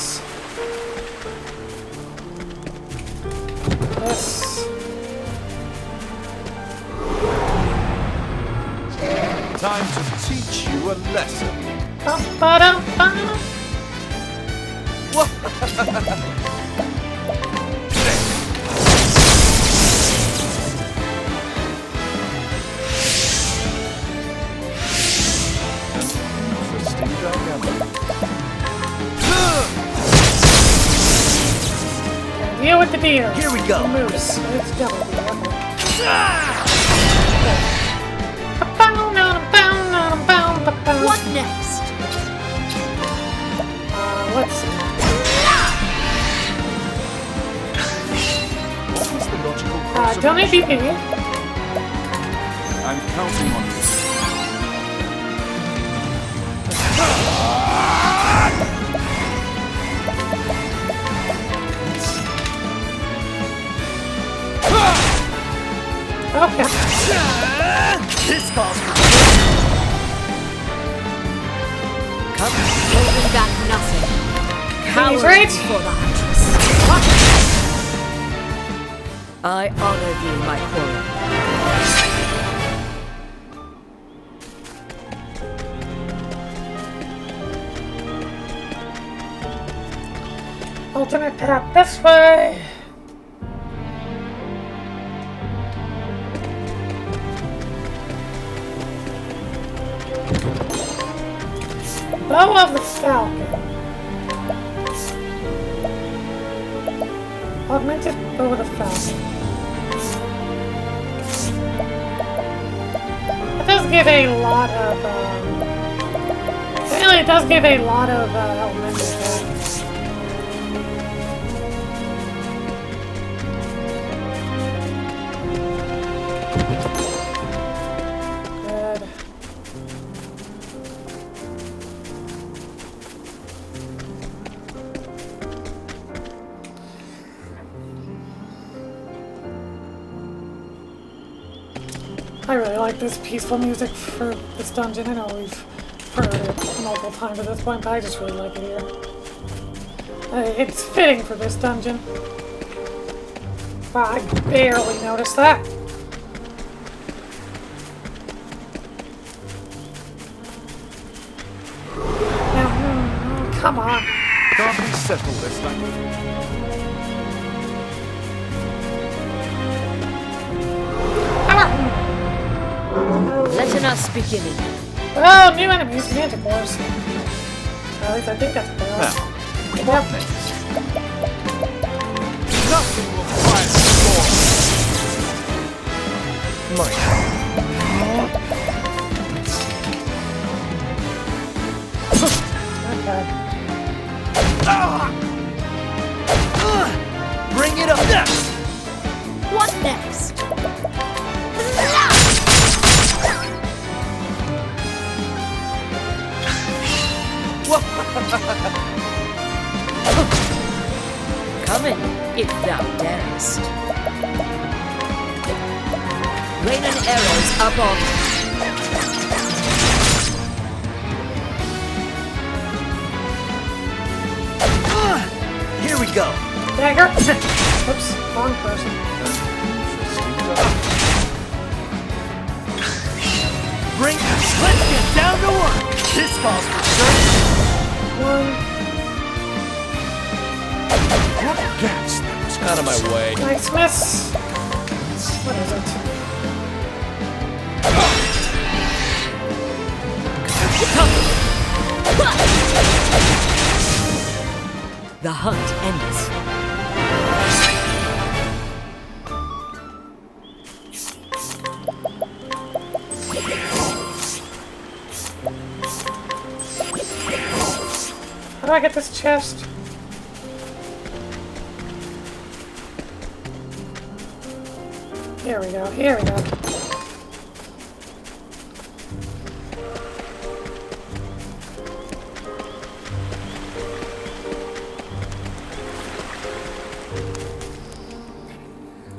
Time to teach you a lesson. Ba-ba-dum-bum. Interesting dynamic. Deal with the deer. Here we go. The moose. It's double deer. what next? Let's see. What is the logical course of Donate action? BP. I'm counting on you. Okay. This calls for Come, holding back nothing. Cowering right. before the huntress. I honor thee, my quarry. Alternate path this way. Bow of the Falcon. Augmented bow of the Falcon. give a lot of, really, it does give a lot of, elemental attack. Good. I really like this peaceful music for this dungeon. I know we've heard it multiple times at this point, but I just really like it here. It's fitting for this dungeon. Wow, I barely noticed that. Now, come on. Can't we settle this thing? Letting us beginning. Oh, new enemies, manticores. At least I think that's the boss. What next? Nothing will quiet the storm. Okay. Bring it up! What next? Come in, if thou darest. Rain and arrows upon me. Here we go! Dagger! Oops, wrong person. Let's get down to work! This calls for sure! One. Yes, Out of my way. Nice miss. What is it? The hunt ends. How do I get this chest? Here we go, here we go.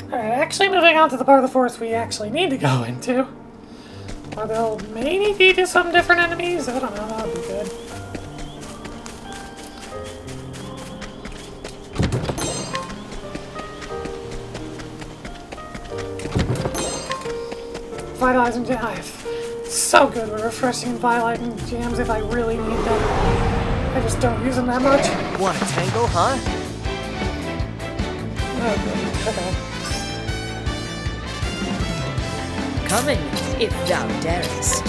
Alright, actually moving on to the part of the forest we actually need to go into. Or they'll maybe lead to some different enemies? I don't know, that would be good. Vitalizing jam. So good with refreshing and vitalizing jams if I really need them. I just don't use them that much. Want a tango, huh? Oh, good. Okay. Come in, if thou darest.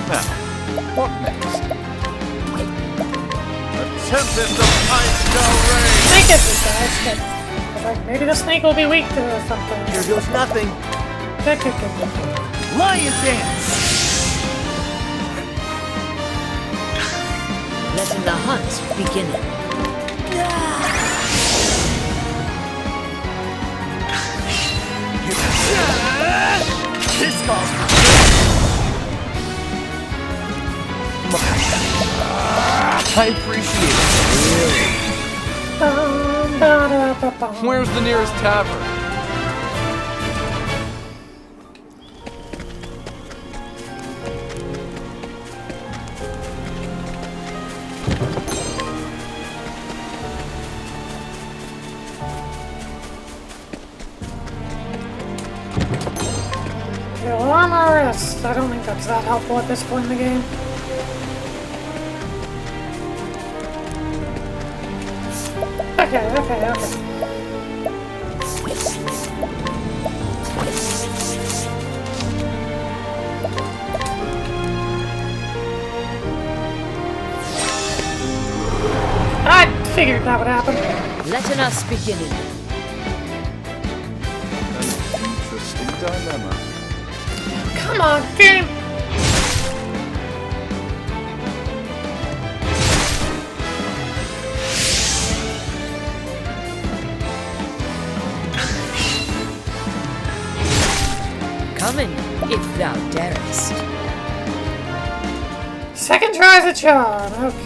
Now, what next? The tempest of ice shall rain! Snake is this guy. Like, maybe the snake will be weak to something. Here goes nothing. Good. Lion dance! Letting the hunt begin. This calls for I appreciate it. Where's the nearest tavern? Armorist. I don't think that's that helpful at this point in the game. Okay. I figured that would happen. Letting us begin. An interesting dilemma. Come on, game! Come in, if thou darest. Second try's a charm, okay.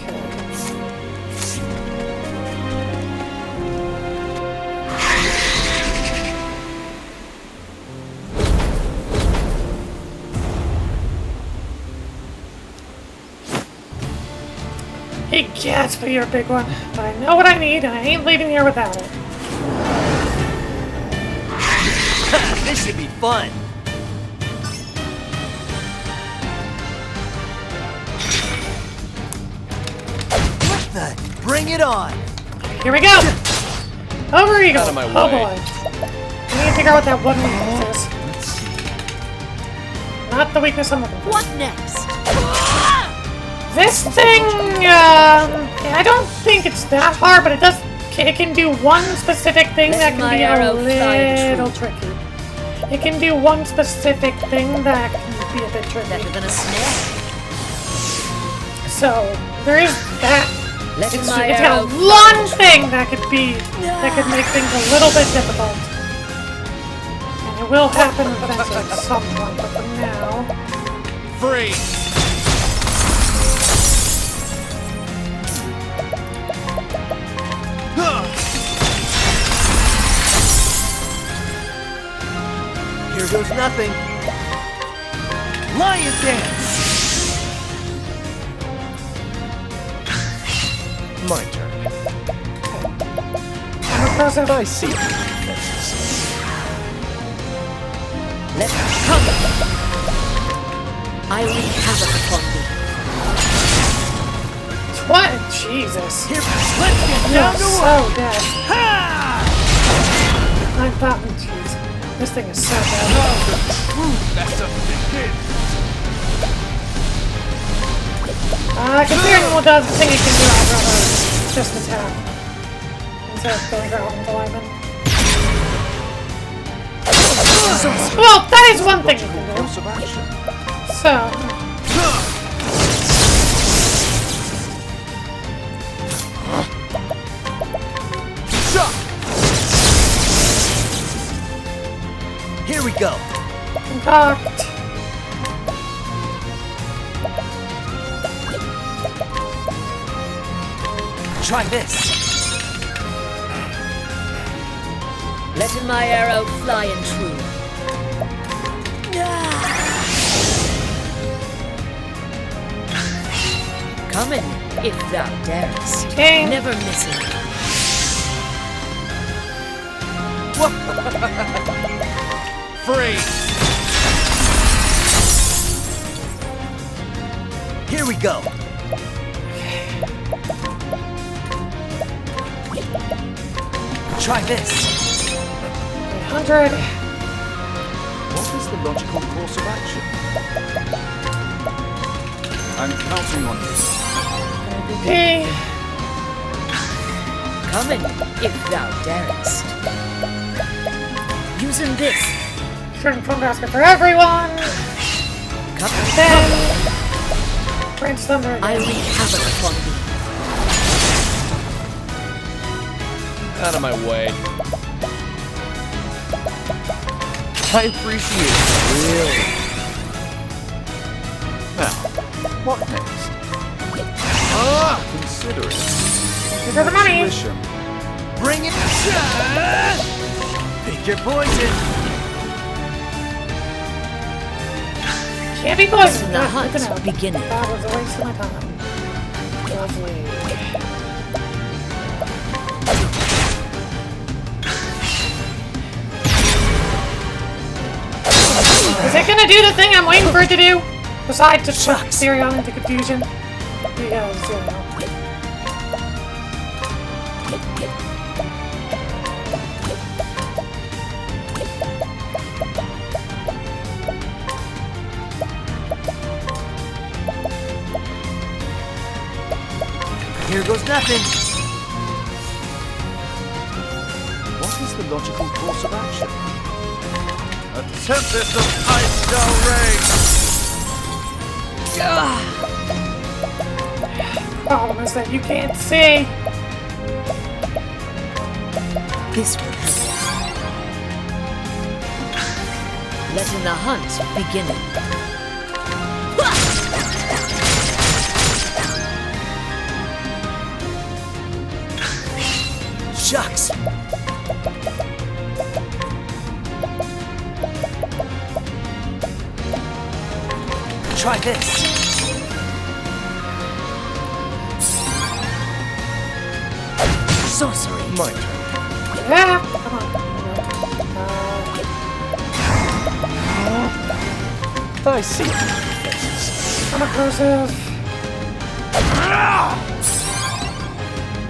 He gets for your big one, but I know what I need and I ain't leaving here without it. This should be fun. What the? Bring it on. Here we go! Over you go! Out of my Oh way. boy. I need to figure out what that one weakness is. Not the weakness on the What next? This thing, I don't think it's that hard, but it can do one specific thing Let that can my be a arrow fly little tricky. It can do one specific thing that can be a bit tricky. Better than a snare. So, there is that. Letting It's my got arrow one thing that could make things a little bit difficult. And it will happen eventually at some point, but for now... Freeze! Here goes nothing. Lion dance. My turn. I'm a person. I see. Let come. I wreak havoc upon thee. What? Jesus. Here, let's get You're down to so work. dead. Ha! I'm popping. Jeez. This thing is so bad. Considering what the thing he can do, I'd rather just attack instead of going for Alfyn alignment. Well, that is one thing you can Course of action. do. So, Here we go. concoct. Try this. Letting my arrow fly and true. Come in, if thou darest. Okay. Never missing. Freeze! Here we go. Try this. 100. What is the logical course of action? I'm counting on you. Okay. Come in, if thou darest. Using this. Turn phone basket for everyone. Come Then, Branch Thunder I again. wreak havoc upon thee. Out of my way. I appreciate it, really. Now, what next? Consider it. Thank you for the money. Intuition. Bring it. Pick your poison. Can't be poisoned. The Ah, hunt good to know. beginneth. That was a waste of my time. Lovely. Is it gonna do the thing I'm waiting for it to do? Besides just put Sirion into confusion? Because, you know. Here goes nothing. the logical course of action? A tempest of ice shall reign! Problem is that you can't see. This will help. Letting the hunt begin. Shucks! Try this. Sorcery. My turn. Yeah, come on. I see. I'm a cursive.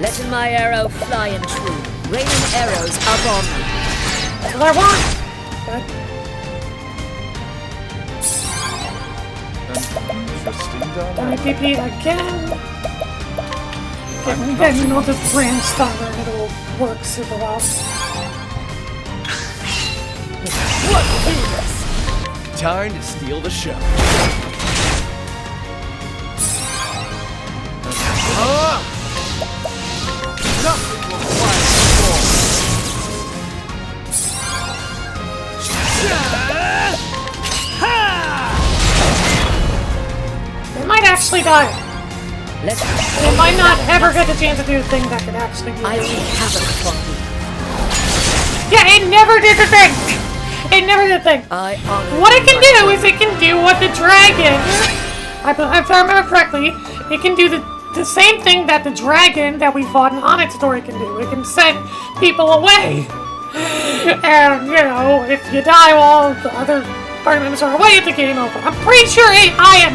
Letting my arrow fly and true. Raining arrows up on me. That's what I want. Good. Interesting Let dynamic. me PP again. Then you know the brand thunder and it'll work super well. Time to steal the show. Nothing will quiet the storm. They might actually die. Let's They might not ever get the chance to do the thing that could actually do I it. wreak havoc upon you. Yeah, it never did the thing! It never did the thing. I honor What it you, can my do friend. is it can do what the dragon... if I remember correctly, it can do the same thing that the dragon that we fought in Onyx Story can do. It can send people away. And, you know, if you die while the other party members are away, it's a game over. I am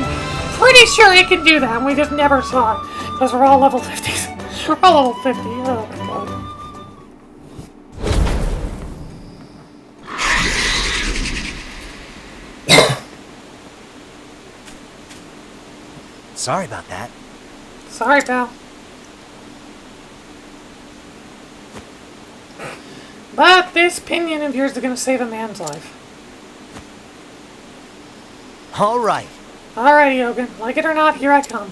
pretty sure it can do that, and we just never saw it. Because we're all level 50s. We're all level 50. Oh my god. Sorry about that. Sorry, pal. But this pinion of yours is gonna save a man's life. All right. Alrighty, Hogan. Like it or not, here I come.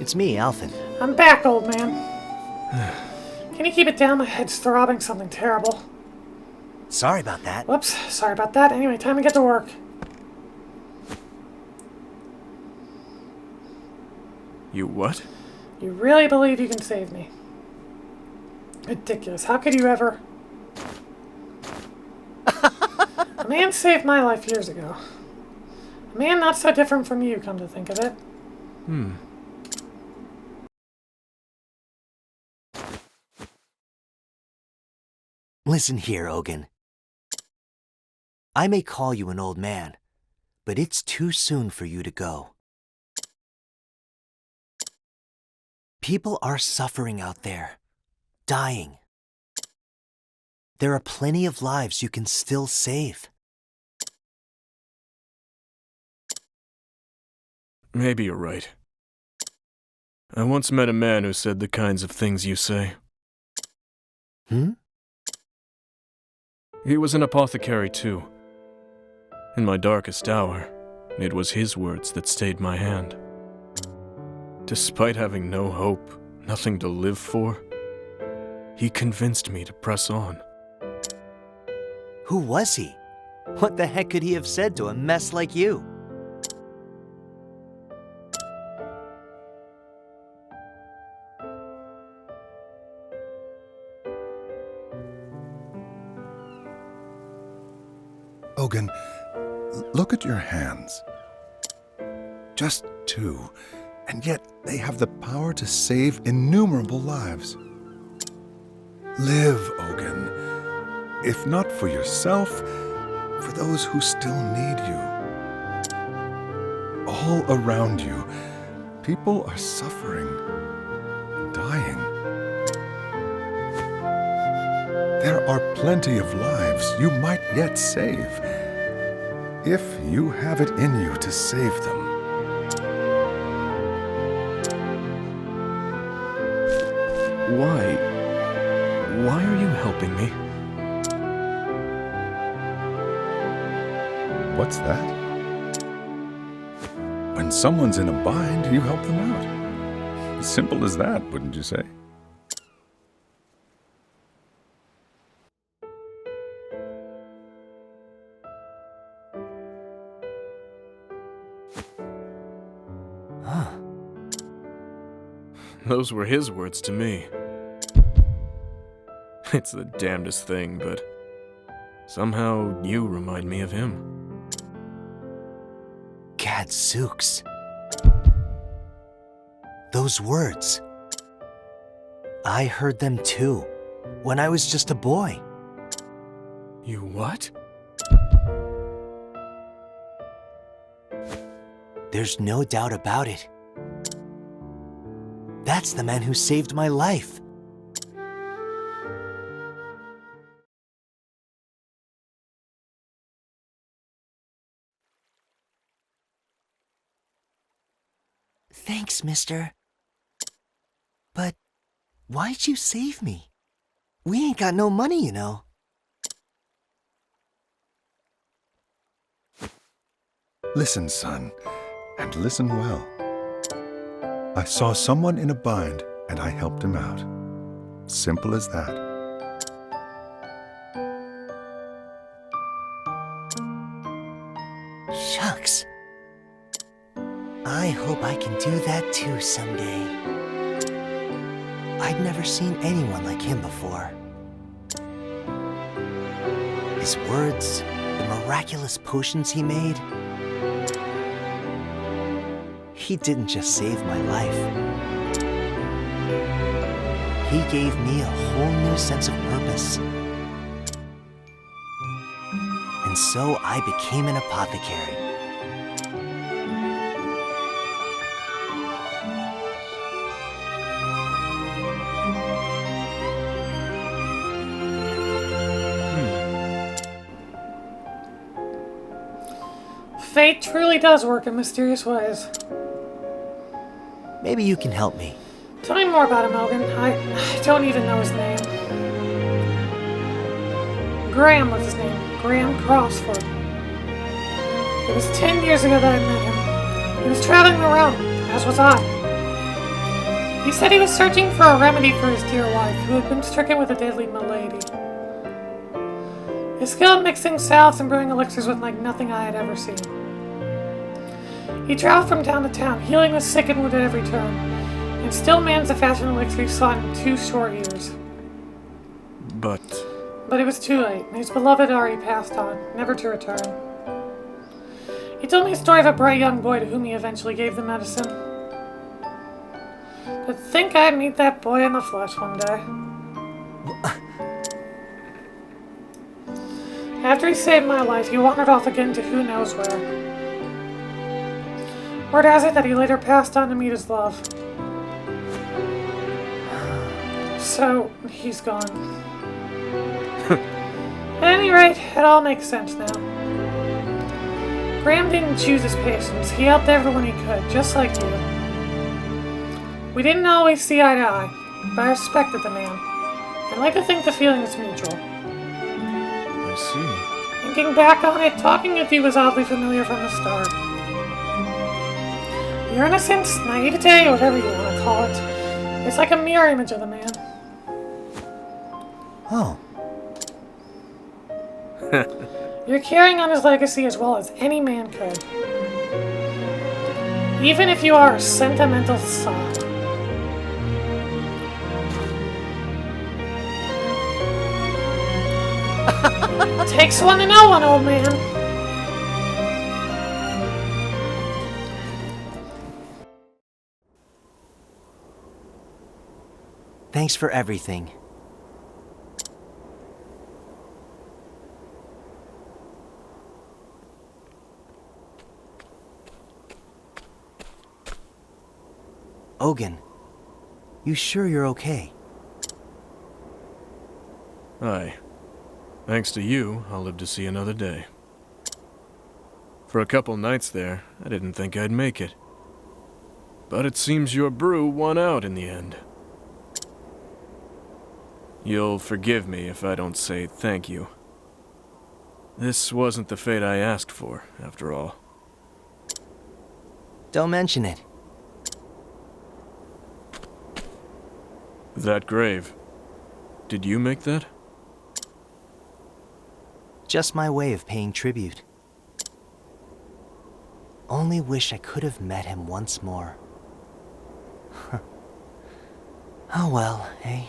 It's me, Alfyn. I'm back, old man. Can you keep it down? My head's throbbing something terrible. Sorry about that. Whoops, sorry about that. Anyway, time to get to work. You what? You really believe you can save me? Ridiculous. How could you ever? A man saved my life years ago. A man not so different from you, come to think of it. Listen here, Ogun. I may call you an old man, but it's too soon for you to go. People are suffering out there, dying. There are plenty of lives you can still save. Maybe you're right. I once met a man who said the kinds of things you say. Hmm? He was an apothecary too. In my darkest hour, it was his words that stayed my hand. Despite having no hope, nothing to live for, he convinced me to press on. Who was he? What the heck could he have said to a mess like you? Ogun, look at your hands. Just two, and yet they have the power to save innumerable lives. Live, Ogun. If not for yourself, for those who still need you. All around you, people are suffering, dying. There are plenty of lives you might yet save, if you have it in you to save them. Why? Why are you helping me? What's that? When someone's in a bind, you help them out. Simple as that, wouldn't you say? Those were his words to me. It's the damnedest thing, but somehow you remind me of him. Gadzooks. Those words. I heard them too, when I was just a boy. You what? There's no doubt about it. That's the man who saved my life. Thanks, mister. But why'd you save me? We ain't got no money, you know. Listen, son, and listen well. I saw someone in a bind, and I helped him out. Simple as that. Shucks. I hope I can do that too someday. I'd never seen anyone like him before. His words, the miraculous potions he made. He didn't just save my life. He gave me a whole new sense of purpose. And so I became an apothecary. Fate truly does work in mysterious ways. Maybe you can help me. Tell me more about him, Elgin. I don't even know his name. Graham was his name. Graham Crossford. It was 10 years ago that I met him. He was traveling around, as was I. He said he was searching for a remedy for his dear wife, who had been stricken with a deadly malady. His skill at mixing salves and brewing elixirs was like nothing I had ever seen. He traveled from town to town, healing the sick and wounded at every turn, and still managed to fashion an elixir he sought in 2 short years. But it was too late, and his beloved had already passed on, never to return. He told me a story of a bright young boy to whom he eventually gave the medicine. To think I'd meet that boy in the flesh one day. After he saved my life, he wandered off again to who knows where. Word has it that he later passed on to meet his love. So, he's gone. At any rate, it all makes sense now. Graham didn't choose his patients. He helped everyone he could, just like you. We didn't always see eye to eye, but I respected the man. I'd like to think the feeling was mutual. I see. Thinking back on it, talking with you was oddly familiar from the start. Your innocence, naivete, whatever you want to call it, it's like a mirror image of the man. Oh. You're carrying on his legacy as well as any man could. Even if you are a sentimental sod. Takes one to know one, old man. Thanks for everything. Ogun, you sure you're okay? Aye. Thanks to you, I'll live to see another day. For a couple nights there, I didn't think I'd make it. But it seems your brew won out in the end. You'll forgive me if I don't say thank you. This wasn't the fate I asked for, after all. Don't mention it. That grave. Did you make that? Just my way of paying tribute. Only wish I could have met him once more. Oh well, eh?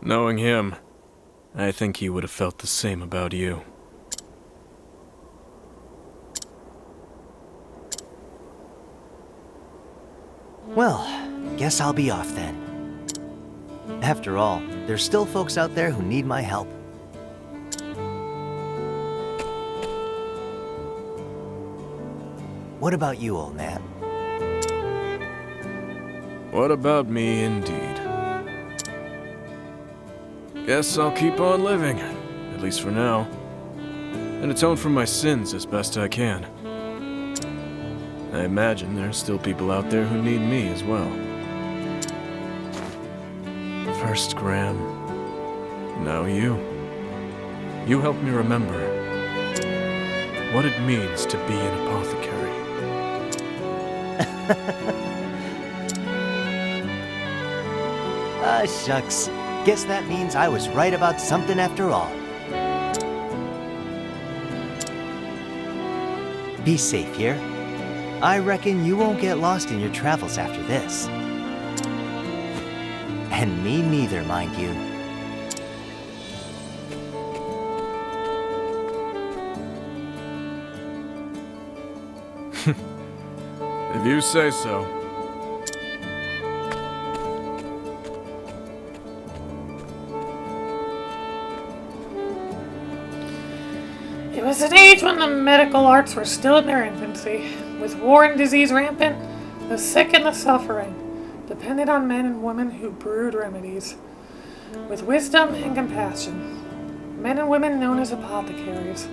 Knowing him, I think he would have felt the same about you. Well, guess I'll be off then. After all, there's still folks out there who need my help. What about you, old man? What about me, indeed? Guess I'll keep on living, at least for now, and atone for my sins as best I can. I imagine there's still people out there who need me as well. First Graham, now you. You help me remember what it means to be an apothecary. Ah, shucks. Guess that means I was right about something after all. Be safe here. I reckon you won't get lost in your travels after this. And me neither, mind you. If you say so. It was an age when the medical arts were still in their infancy. With war and disease rampant, the sick and the suffering depended on men and women who brewed remedies. With wisdom and compassion, men and women known as apothecaries.